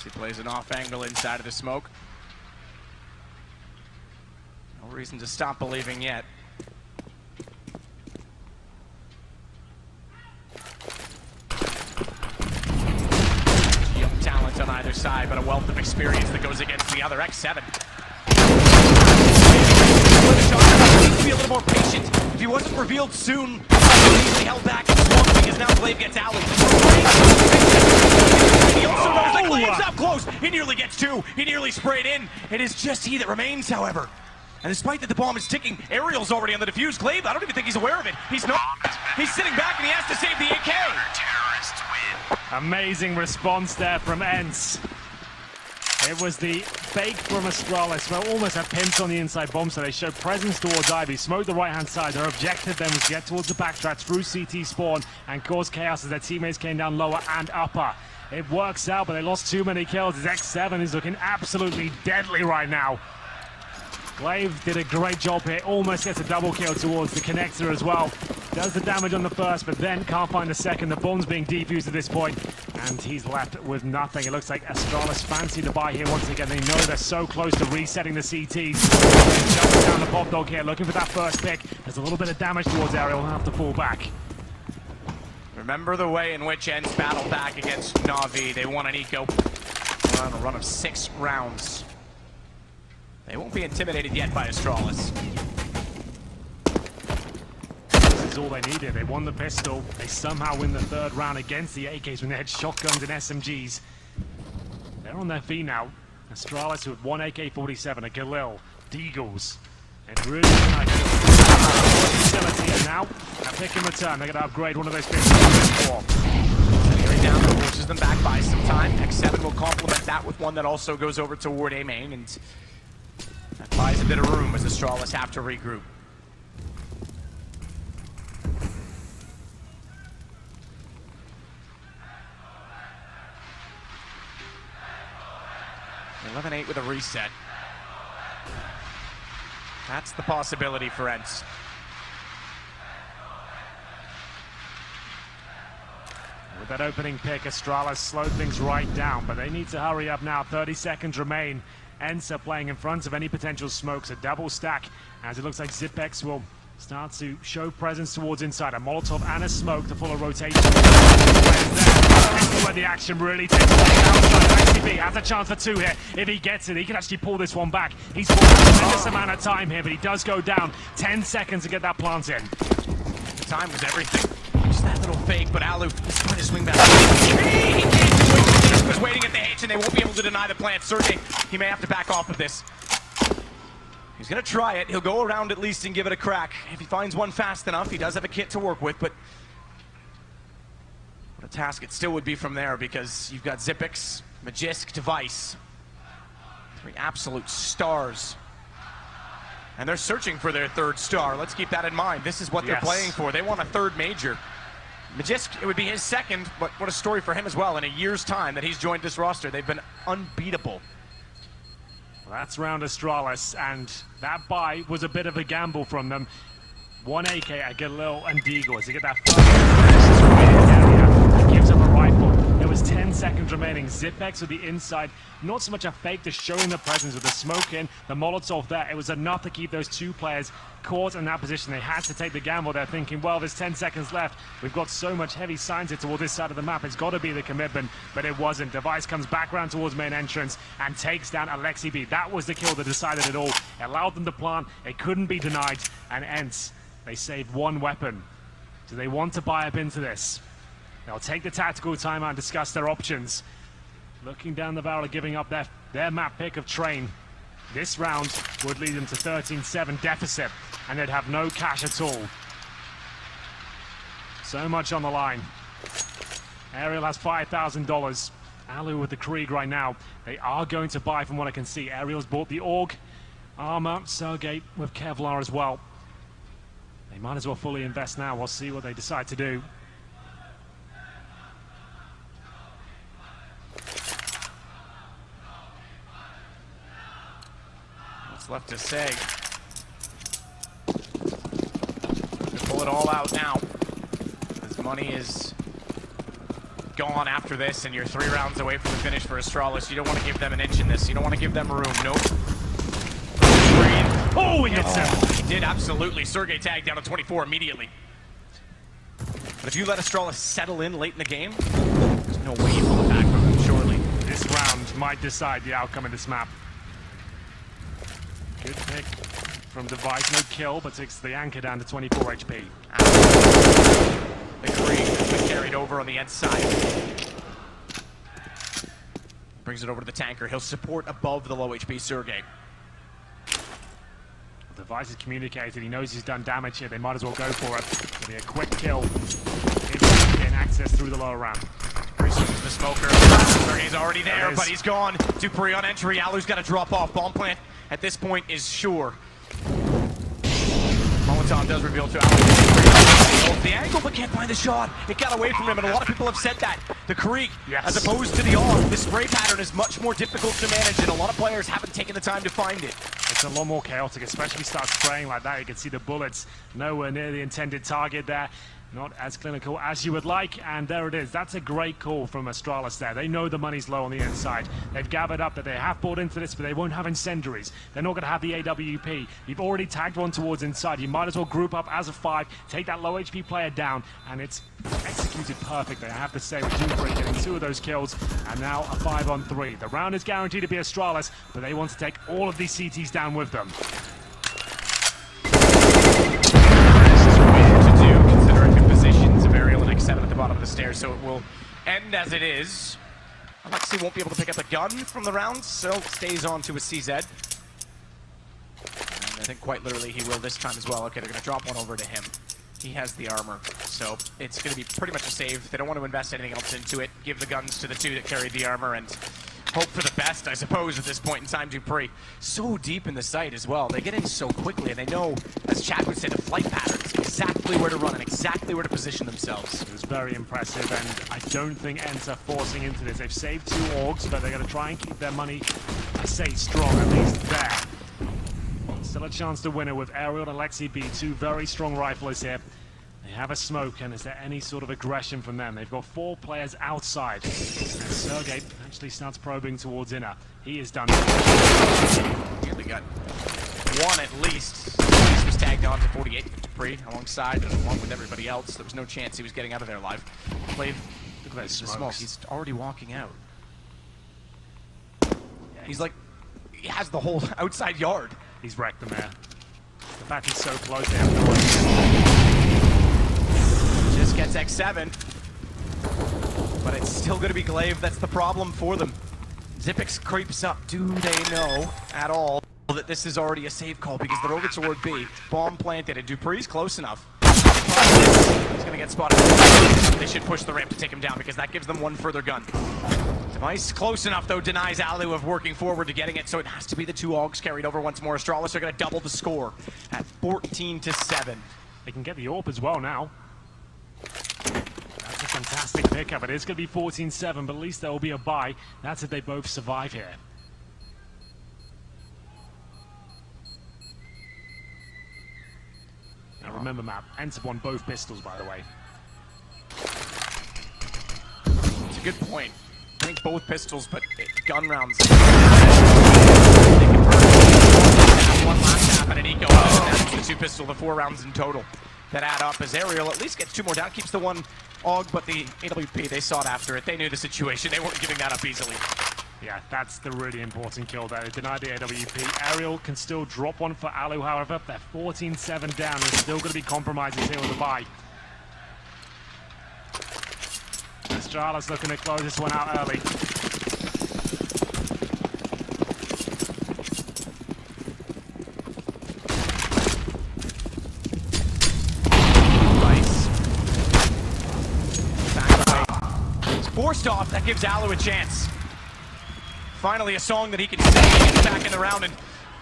He plays an off angle inside of the smoke. No reason to stop believing yet. Young talent on either side, but a wealth of experience that goes against the other. xSeveN. Needs to be a little more patient. If he wasn't revealed soon, easily held back and swung because now Glave gets alley. He also knows that Glave's up close. He nearly gets 2. He nearly sprayed in. It is just he that remains, however. And despite that the bomb is ticking, Aerial's already on the defuse. Glave, I don't even think he's aware of it. He's not. He's sitting back and he has to save the AK. Amazing response there from ENCE. It was the fake from Astralis, well, almost a pinch on the inside bomb, so they showed presence towards Ivy, smoked the right-hand side. Their objective then was to get towards the backtrack through CT spawn and cause chaos as their teammates came down lower and upper. It works out, but they lost too many kills as xSeveN is looking absolutely deadly right now. Glave did a great job here, almost gets a double kill towards the connector as well. Does the damage on the first, but then can't find the second. The bomb's being defused at this point, and he's left with nothing. It looks like Astralis fancy to buy here once again. They know they're so close to resetting the CTs. Jumping down the pop dog here, looking for that first pick. There's a little bit of damage towards Aerial, he'll have to fall back. Remember the way in which ENCE battled back against Na'Vi. They won an eco on a run of 6 rounds. They won't be intimidated yet by Astralis. This is all they needed. They won the pistol. They somehow win the 3rd round against the AKs when they had shotguns and SMGs. They're on their feet now. Astralis with 1 AK-47, a Galil, Deagles. And really nice utility. And now, a pick in return. They're going to upgrade one of those pistols for. Right down, pushes them back by some time. xSeveN will complement that with one that also goes over toward A main, and that buys a bit of room as Astralis have to regroup. (11-8) with a reset. That's the possibility for ENCE. With that opening pick, Astralis slowed things right down, but they need to hurry up now. 30 seconds remain. ENCE playing in front of any potential smokes, a double stack, as it looks like XSeveN will start to show presence towards inside. A Molotov and a smoke to pull a rotation. This is where the action really takes place. Outside, Aleksib has a chance for 2 here. If he gets it, he can actually pull this one back. He's got a tremendous amount of time here, but he does go down. 10 seconds to get that plant in. The time was everything. Just that little fake, but allu is trying to swing back. He can't do it. Magisk was waiting at the H, and they won't be able to deny the plant. Sergej, he may have to back off of this. He's gonna try it. He'll go around at least and give it a crack. If he finds one fast enough, he does have a kit to work with, but what a task it still would be from there, because you've got XSeveN, Magisk, Device. 3 absolute stars. And they're searching for their 3rd star. Let's keep that in mind. This is what they're playing for. They want a 3rd major. Magisk, it would be his 2nd, but what a story for him as well. In a year's time that he's joined this roster, they've been unbeatable. That's round Astralis, and that buy was a bit of a gamble from them. 1 AK at Galil and Deagle as they get that first area, gives up a rifle. There was 10 seconds remaining. XSeveN with the inside, not so much a fake, just showing the presence with the smoke in, the Molotov there. It was enough to keep those 2 players caught in that position. They had to take the gamble. They're thinking, well, there's 10 seconds left. We've got so much heavy signs here toward this side of the map. It's got to be the commitment, but it wasn't. Device comes back around towards main entrance and takes down Aleksib. That was the kill that decided it all. It allowed them to plant. It couldn't be denied. And ENCE, they saved 1 weapon. Do they want to buy up into this? They'll take the tactical timeout and discuss their options. Looking down the barrel of giving up their map pick of Train. This round would lead them to 13-7 deficit, and they'd have no cash at all. So much on the line. Ariel has $5,000. allu with the Krieg right now. They are going to buy, from what I can see. Ariel's bought the AUG, armor, Sergej with Kevlar as well. They might as well fully invest now. We'll see what they decide to do. What's left to say? To pull it all out now. This money is gone after this, and you're 3 rounds away from the finish for Astralis. You don't want to give them an inch in this. You don't want to give them room. Nope. Oh, he hits him. He did, absolutely. Sergej tagged down to 24 immediately. But if you let Astralis settle in late in the game, there's no way you pull it back from them, surely. This round might decide the outcome of this map. Good pick from Device. No kill, but takes the anchor down to 24 HP. The Krieg has been carried over on the ENCE side. Brings it over to the tanker. He'll support above the low HP Sergej. Device is communicated. He knows he's done damage here. They might as well go for it. It'll be a quick kill. Getting access through the lower ramp. The smoker. Sergej's already there, but he's gone. Dupreeh on entry. allu's got to drop off. Bomb plant at this point is sure. Molotov does reveal to allu. The angle, but can't find the shot. It got away from him, and a lot of people have said that. The Krieg, as opposed to the AUG, the spray pattern is much more difficult to manage, and a lot of players haven't taken the time to find it. It's a lot more chaotic, especially if you start spraying like that. You can see the bullets nowhere near the intended target there. Not as clinical as you would like, and there it is. That's a great call from Astralis there. They know the money's low on the inside. They've gathered up that they have bought into this, but they won't have incendiaries. They're not going to have the AWP. You've already tagged one towards inside. You might as well group up as a 5, take that low HP player down, and it's executed perfectly, I have to say, with Dupreeh getting 2 of those kills, and now a 5-on-3. The round is guaranteed to be Astralis, but they want to take all of these CTs down with them. X7 at the bottom of the stairs, so it will end as it is. Aleksib won't be able to pick up a gun from the round, so stays on to a CZ. And I think quite literally he will this time as well. Okay, they're going to drop one over to him. He has the armor, so it's going to be pretty much a save. They don't want to invest anything else into it. Give the guns to the 2 that carried the armor and hope for the best, I suppose, at this point in time. Dupreeh so deep in the site as well. They get in so quickly, and they know, as Chad would say, the flight patterns, exactly where to run and exactly where to position themselves. It was very impressive, and I don't think ENCE are forcing into this. They've saved 2 AUGs, but they're going to try and keep their money, I say, strong, at least there. Still a chance to win it with Ariel and Aleksib, 2 very strong riflers here. They have a smoke, and is there any sort of aggression from them? They've got 4 players outside. And Sergej actually starts probing towards inner. He is done. Nearly got one at least. He was tagged on to 48 with Dupreeh alongside, along with everybody else. There was no chance he was getting out of there alive. Glave, Look at those the smokes. smoke. He's already walking out. He's like, he has the whole outside yard. He's wrecked them there. The fact he's so close, they have no idea. Just gets xSeveN. But it's still going to be Glave. That's the problem for them. Xyp9x creeps up. Do they know at all that this is already a save call because they're over toward B? Bomb planted, and Dupreeh's close enough. He's going to get spotted. They should push the ramp to take him down because that gives them one further gun. Device close enough, though, denies allu of working forward to getting it, so it has to be the 2 Augs carried over once more. Astralis are going to double the score at 14-7. They can get the AWP as well now. That's a fantastic pickup. It is going to be 14-7, but at least there will be a buy. That's if they both survive here. Now remember, Matt, ENCE won both pistols, by the way. It's a good point. I think both pistols, but gun rounds. One last half and an eco. That's the 2 pistol, the 4 rounds in total that add up as Aerial at least gets 2 more down, keeps the 1 AUG, but the AWP, they sought after it. They knew the situation. They weren't giving that up easily. Yeah, that's the really important kill there. They denied the AWP. Aerial can still drop one for allu, however. They're 14-7 down. There's still going to be compromises here with the buy. Astralis looking to close this one out early. Nice. Back away. It's forced off. That gives allu a chance. Finally, a song that he can sing and get back in the round. And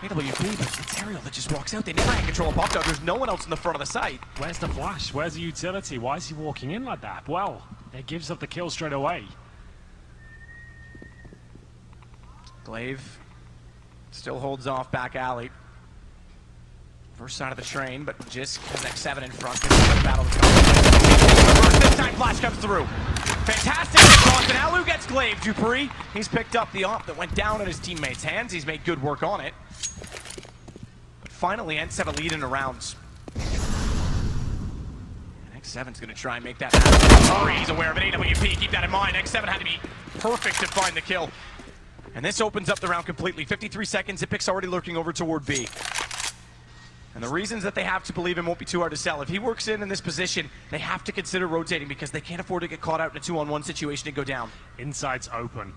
AWP, but it's Aerial that just walks out. They never had control of Pop Dog. There's no one else in the front of the site. Where's the flash? Where's the utility? Why is he walking in like that? Well, it gives up the kill straight away. Glave still holds off back alley. First side of the train, but Magisk has xSeveN in front. This is the battle that's coming. This time flash comes through. Fantastic response, and allu gets Glave. Dupreeh, he's picked up the op that went down in his teammate's hands. He's made good work on it. But finally, ENCE have a lead in the rounds. xSeveN's going to try and make that happen. He's aware of an AWP, keep that in mind. xSeveN had to be perfect to find the kill. And this opens up the round completely. 53 seconds, Xyp9x already lurking over toward B. And the reasons that they have to believe him won't be too hard to sell. If he works in this position, they have to consider rotating because they can't afford to get caught out in a 2-on-1 situation and go down. Inside's open.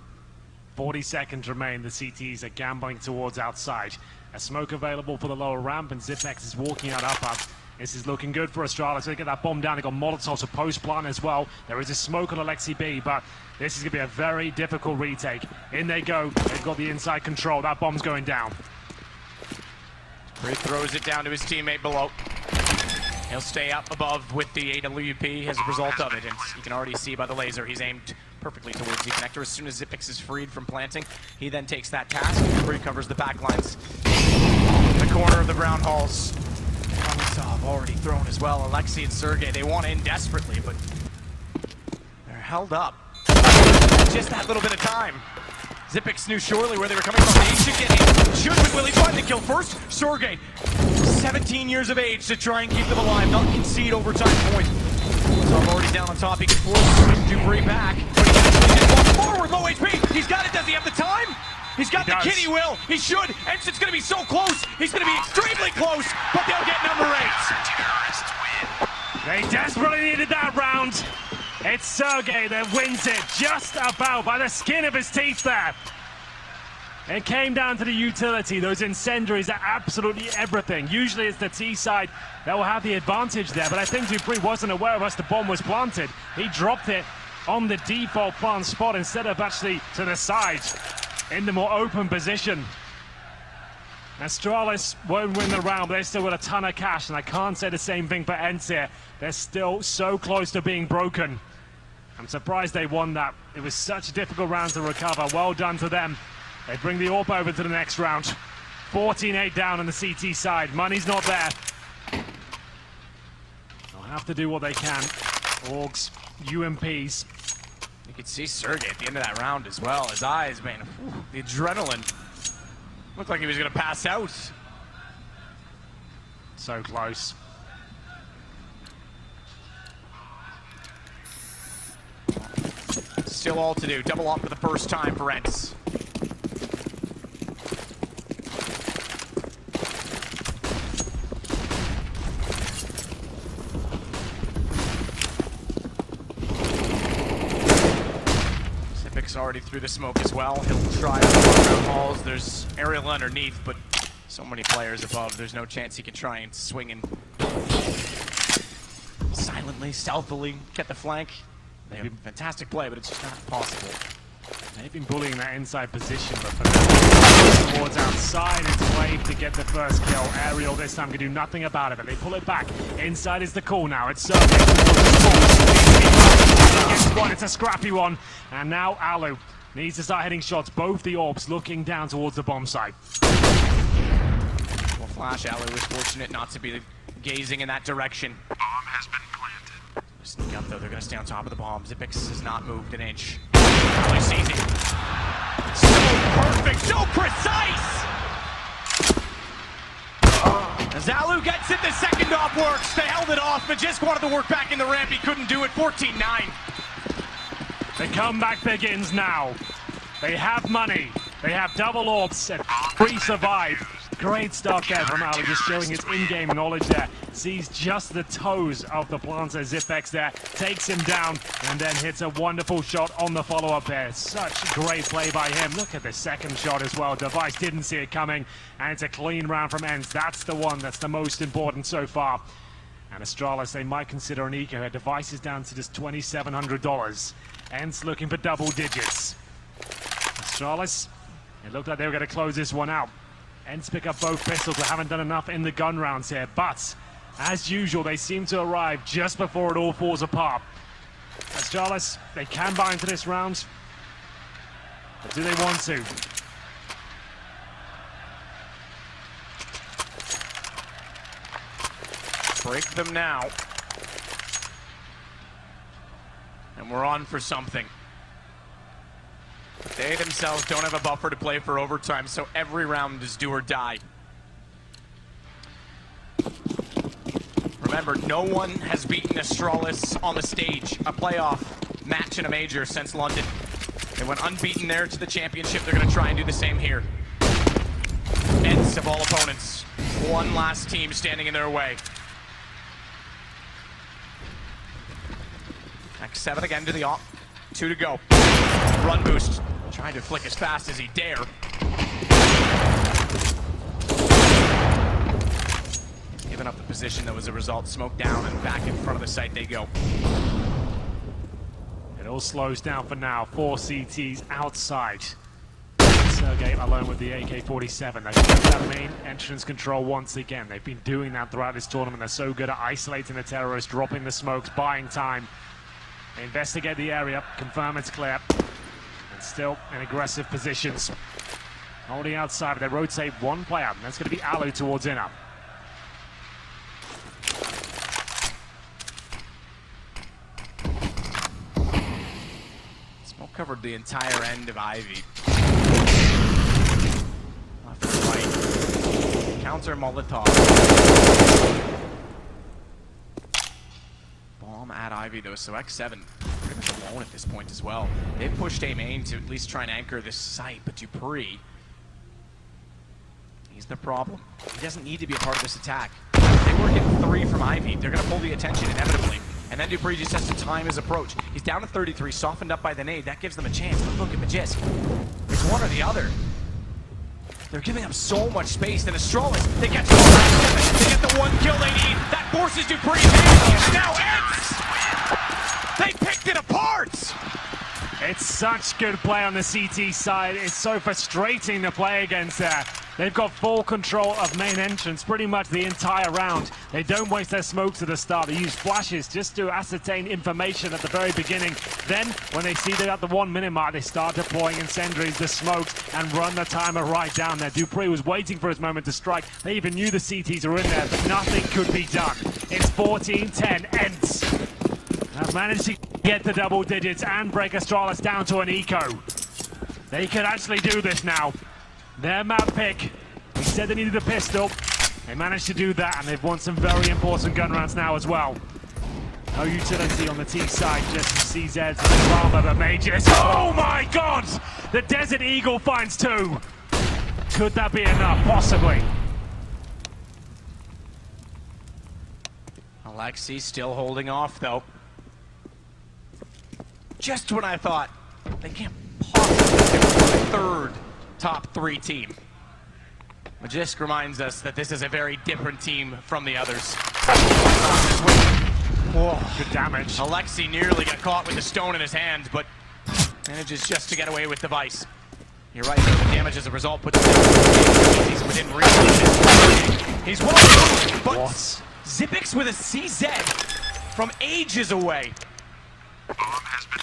40 seconds remain. The CTs are gambling towards outside. A smoke available for the lower ramp, and Xyp9x is walking out up. This is looking good for Astralis. They get that bomb down. They got Molotov to post-plant as well. There is a smoke on Aleksib, but this is going to be a very difficult retake. In they go. They've got the inside control. That bomb's going down. He throws it down to his teammate below. He'll stay up above with the AWP as a result of it, and you can already see by the laser he's aimed perfectly towards the connector. As soon as Xyp9x is freed from planting, he then takes that task and recovers the backlines. In the corner of the brown halls, Aleksib already thrown as well. Aleksib and sergej, they want in desperately, but they're held up. Just that little bit of time. Xyp9x knew surely where they were coming from. He should get in. Should, but will he find the kill first? Sergej, 17 years of age to try and keep them alive, not concede overtime point. So I'm already down on top. He can force Dupreeh back, but he actually just walks forward. Low HP. He's got it. Does he have the time? He's got the kid. He will. He should. ENCE is going to be so close. He's going to be extremely close, but they'll get number 8. They desperately needed that round. It's Sergej that wins it just about by the skin of his teeth there. It came down to the utility. Those incendiaries are absolutely everything. Usually it's the T side that will have the advantage there, but I think Dupreeh wasn't aware of us. The bomb was planted. He dropped it on the default plant spot instead of actually to the side in the more open position. Astralis won't win the round, but they've still got a ton of cash, and I can't say the same thing for ENCE here. They're still so close to being broken. I'm surprised they won that. It was such a difficult round to recover. Well done to them. They bring the AWP over to the next round. 14-8 down on the CT side. Money's not there. They'll have to do what they can. Orgs, UMPs. You could see Sergej at the end of that round as well. His eyes, man, the adrenaline. Looked like he was going to pass out. So close. Still all to do. Double up for the first time for ENCE. Already through the smoke as well. He'll try to run around halls. There's aerial underneath, but so many players above. There's no chance he can try and swing and silently, stealthily get the flank. They have fantastic play, but it's just not possible. They've been bullying that inside position, but for now, towards outside, it's Glave to get the first kill. Aerial this time can do nothing about it, but they pull it back. Inside is the call now. It's it's a scrappy one, and now allu needs to start hitting shots. Both the orbs looking down towards the bomb site. Well, Flash allu was fortunate not to be gazing in that direction. Bomb has been planted. Sneak up though, they're gonna stay on top of the bomb. xSeveN has not moved an inch. Really sees it. So perfect, so precise! As allu gets it, the second off works. They held it off. Magisk wanted to work back in the ramp. He couldn't do it. 14-9. The comeback begins now. They have money. They have double orbs and free survive. Great stuff there from allu, just showing his in-game knowledge there. Sees just the toes of the planter. xSeveN there, takes him down, and then hits a wonderful shot on the follow-up there. Such great play by him. Look at the second shot as well. Device didn't see it coming, and it's a clean round from ENCE. That's the one that's the most important so far. And Astralis, they might consider an eco here. Device is down to just $2,700. ENCE looking for double digits. Astralis, it looked like they were going to close this one out. ENCE pick up both pistols. They haven't done enough in the gun rounds here, but as usual, they seem to arrive just before it all falls apart. Astralis, they can buy into this round, but do they want to? Break them now. And we're on for something. They themselves don't have a buffer to play for overtime, so every round is do or die. Remember, no one has beaten Astralis on the stage, a playoff match in a major since London. They went unbeaten there to the championship. They're going to try and do the same here. ENCE of all opponents. One last team standing in their way. xSeveN again to the op. 2 to go. Run boost. Trying to flick as fast as he dare. Giving up the position that was a result. Smoke down and back in front of the site they go. It all slows down for now. 4 CTs outside. Sergej alone with the AK-47. They've got that main entrance control once again. They've been doing that throughout this tournament. They're so good at isolating the terrorists, dropping the smokes, buying time. They investigate the area, confirm it's clear. And still in aggressive positions. Holding outside, but they rotate one player. That's going to be allu towards inner. Smoke covered the entire end of Ivy. Left and right. Counter Molotov. Bomb at Ivy though, so xSeveN pretty much alone at this point as well. They pushed A main to at least try and anchor this site, but Dupreeh, he's the problem. He doesn't need to be a part of this attack. They were getting 3 from Ivy. They're going to pull the attention inevitably. And then Dupreeh just has to time his approach. He's down to 33, softened up by the nade. That gives them a chance. But look at Magisk. It's one or the other. They're giving up so much space. Then Astralis, they get to the 7. They get the 1 kill they need. That forces Dupreeh in. Now ENCE! They picked it apart! It's such good play on the CT side. It's so frustrating to play against there. They've got full control of main entrance pretty much the entire round. They don't waste their smokes at the start. They use flashes just to ascertain information at the very beginning. Then, when they see they're at the 1 minute mark, they start deploying incendiaries, the smokes, and run the timer right down there. Dupreeh was waiting for his moment to strike. They even knew the CTs were in there, but nothing could be done. It's 14-10. ENCE have managed to get the double digits and break Astralis down to an eco. They could actually do this now. Their map pick, we said they needed a pistol. They managed to do that, and they've won some very important gun rounds now as well. No utility on the T side, just CZ's armor, but Magisk. Oh my god! The Desert Eagle finds 2. Could that be enough? Possibly. Aleksib still holding off, though. Just when I thought they can't possibly get a third top 3 team. Magisk reminds us that this is a very different team from the others. Whoa, good damage. Aleksib nearly got caught with the stone in his hand, but manages just to get away with the device. You're right, though, the damage as a result puts him down. He's within reach. He's well moved, but Zeppix with a CZ from ages away.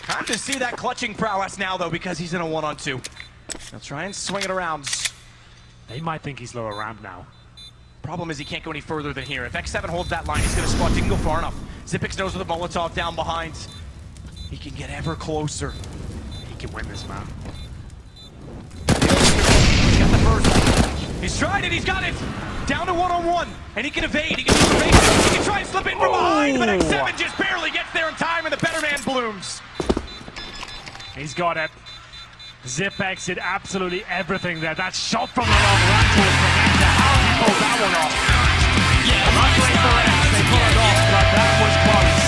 Time to see that clutching prowess now, though, because he's in a 1-on-2. He'll try and swing it around. They might think he's lower ramp now. Problem is he can't go any further than here. If xSeveN holds that line, he's going to spot. He can go far enough. Zeppix knows with a Molotov down behind. He can get ever closer. He can win this, man. He's got the first. He's tried it. He's got it. Down to 1-on-1. And he can evade. He can do evade. He can try and slip in from behind, but xSeveN just barely gets there in time, and the better man blooms. He's got it. Zeppix did absolutely everything there. That shot from the long run towards the connector. How did he pull that one off? Yeah, luckily for ENCE, they pull it off, but that was close.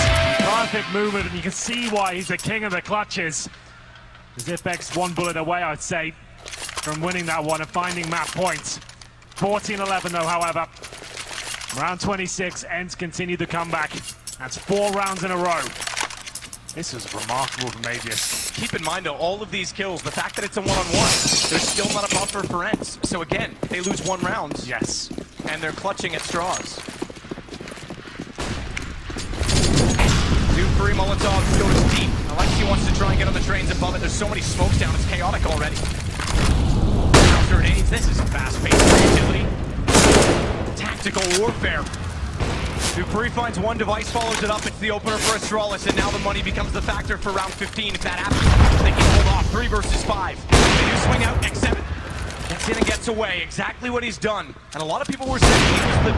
Perfect movement, and you can see why he's the king of the clutches. Zeppix 1 bullet away, I'd say, from winning that one and finding map points. 14-11 though, however. Round 26, ENCE continued the comeback. That's 4 rounds in a row. This was remarkable from Magisk. Keep in mind, though, all of these kills, the fact that it's a 1-on-1, there's still not a buffer for ENCE. So again, they lose 1 round. Yes. And they're clutching at straws. Dupreeh, Molotov goes deep. Aleksib wants to try and get on the trains above it. There's so many smokes down, it's chaotic already. Grenades, this is fast-paced utility. Tactical warfare. Dupreeh finds 1 device, follows it up. It's the opener for Astralis, and now the money becomes the factor for round 15. If that happens, they can hold off. 3 versus 5. They do swing out. xSeveN gets in and gets away. Exactly what he's done. And a lot of people were saying he was the,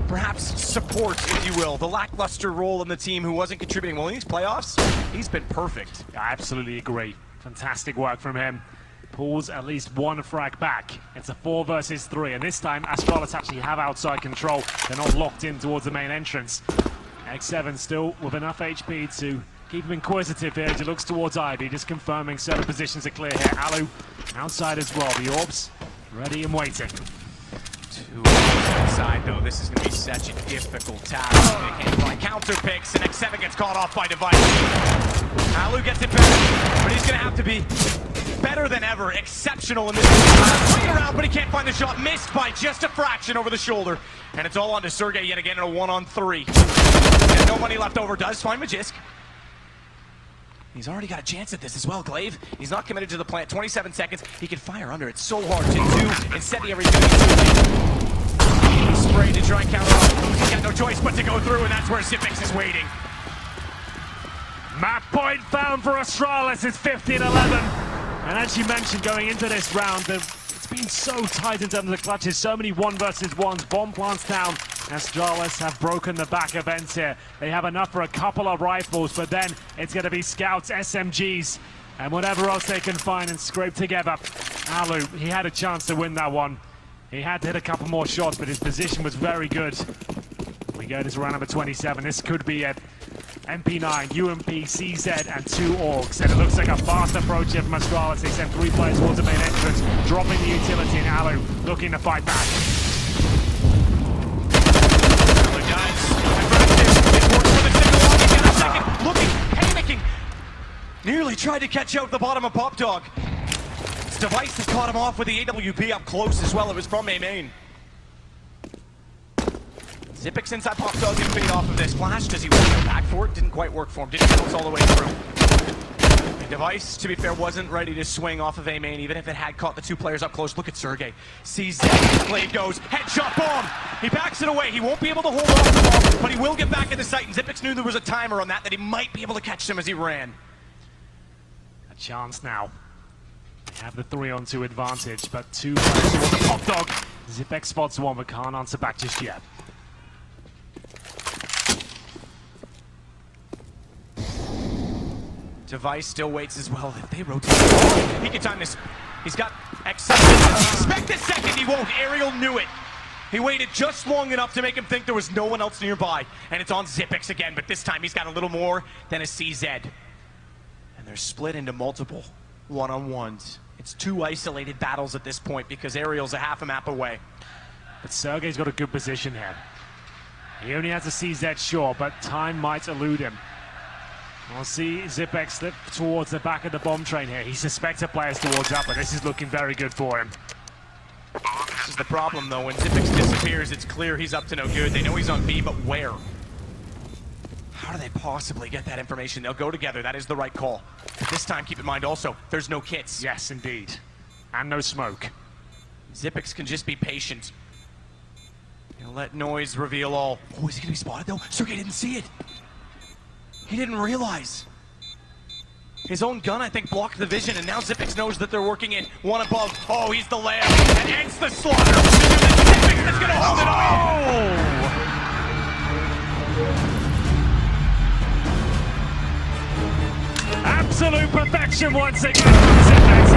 perhaps, support, if you will, the lackluster role in the team who wasn't contributing. Well, in these playoffs, he's been perfect. I absolutely agree. Fantastic work from him. Pulls at least 1 frag back. It's a 4 versus 3, and this time Astralis actually have outside control. They're not locked in towards the main entrance. xSeveN still with enough HP to keep him inquisitive here as he looks towards Ivy, just confirming certain positions are clear here. Allu outside as well. The orbs ready and waiting. 2 inside, though. This is going to be such a difficult task. They can't find counter picks, and xSeveN gets caught off by device. Allu gets it back, but he's going to have to be better than ever, exceptional in this. Swinging around, but he can't find the shot. Missed by just a fraction over the shoulder. And it's all on to Sergej yet again in a 1-on-3. And no money left over. Does find Magisk. He's already got a chance at this as well, Glave. He's not committed to the plant. 27 seconds. He can fire under. It's so hard to do. Incendiary. Spray to try and counter off. He's got no choice but to go through, and that's where Zeppix is waiting. Map point found for Astralis. It's 15-11. And as you mentioned, going into this round, it's been so tight in terms of the clutches. So many 1 versus 1s. Bomb plants down. Astralis have broken the back of ENCE here. They have enough for a couple of rifles, but then it's going to be scouts, SMGs, and whatever else they can find and scrape together. Allu, he had a chance to win that one. He had to hit a couple more shots, but his position was very good. We go to round number 27. This could be it. MP9, UMP, CZ, and 2 orgs. And it looks like a fast approach here from Astralis. They send 3 players towards the main entrance, dropping the utility, and Allu looking to fight back. Allu dives. It works for the single one. He got a second. Looking, panicking. Nearly tried to catch out the bottom of Pop Dog. His device has caught him off with the AWP up close as well. It was from main. Zeppix inside Pop Dog and fade off of this. Flash, does he want to go back for it? Didn't quite work for him. Didn't bounce all the way through. He Device, to be fair, wasn't ready to swing off of A main, even if it had caught the two players up close. Look at Sergej. Sees that. Glave goes. Headshot bomb. He backs it away. He won't be able to hold off the bomb, but he will get back into sight. And Xyp9x knew there was a timer on that he might be able to catch him as he ran. A chance now. They have the 3-on-2 advantage, but two players towards the pop dog. Xyp9x spots one, but can't answer back just yet. Device still waits as well. If they rotate, he can time this. He's got xSeveN. Expect a second, he won't. Aerial knew it. He waited just long enough to make him think there was no one else nearby. And it's on Xyp9x again, but this time he's got a little more than a CZ. And they're split into multiple one-on-ones. It's two isolated battles at this point because Aerial's a half a map away. But Sergej's got a good position here. He only has a CZ, sure, but time might elude him. We'll see Xyp9x slip towards the back of the bomb train here. He suspects a player's towards up, but this is looking very good for him. This is the problem, though. When Xyp9x disappears, it's clear he's up to no good. They know he's on B, but where? How do they possibly get that information? They'll go together. That is the right call. But this time, keep in mind also, there's no kits. Yes, indeed. And no smoke. Xyp9x can just be patient. He'll let noise reveal all. Oh, is he going to be spotted, though? Sergej didn't see it. He didn't realize. His own gun, I think, blocked the vision, and now Xyp9x knows that they're working in one above. Oh, he's the layup, and ends the slaughter. Xyp9x is gonna hold it on. Absolute perfection once again from Xyp9x.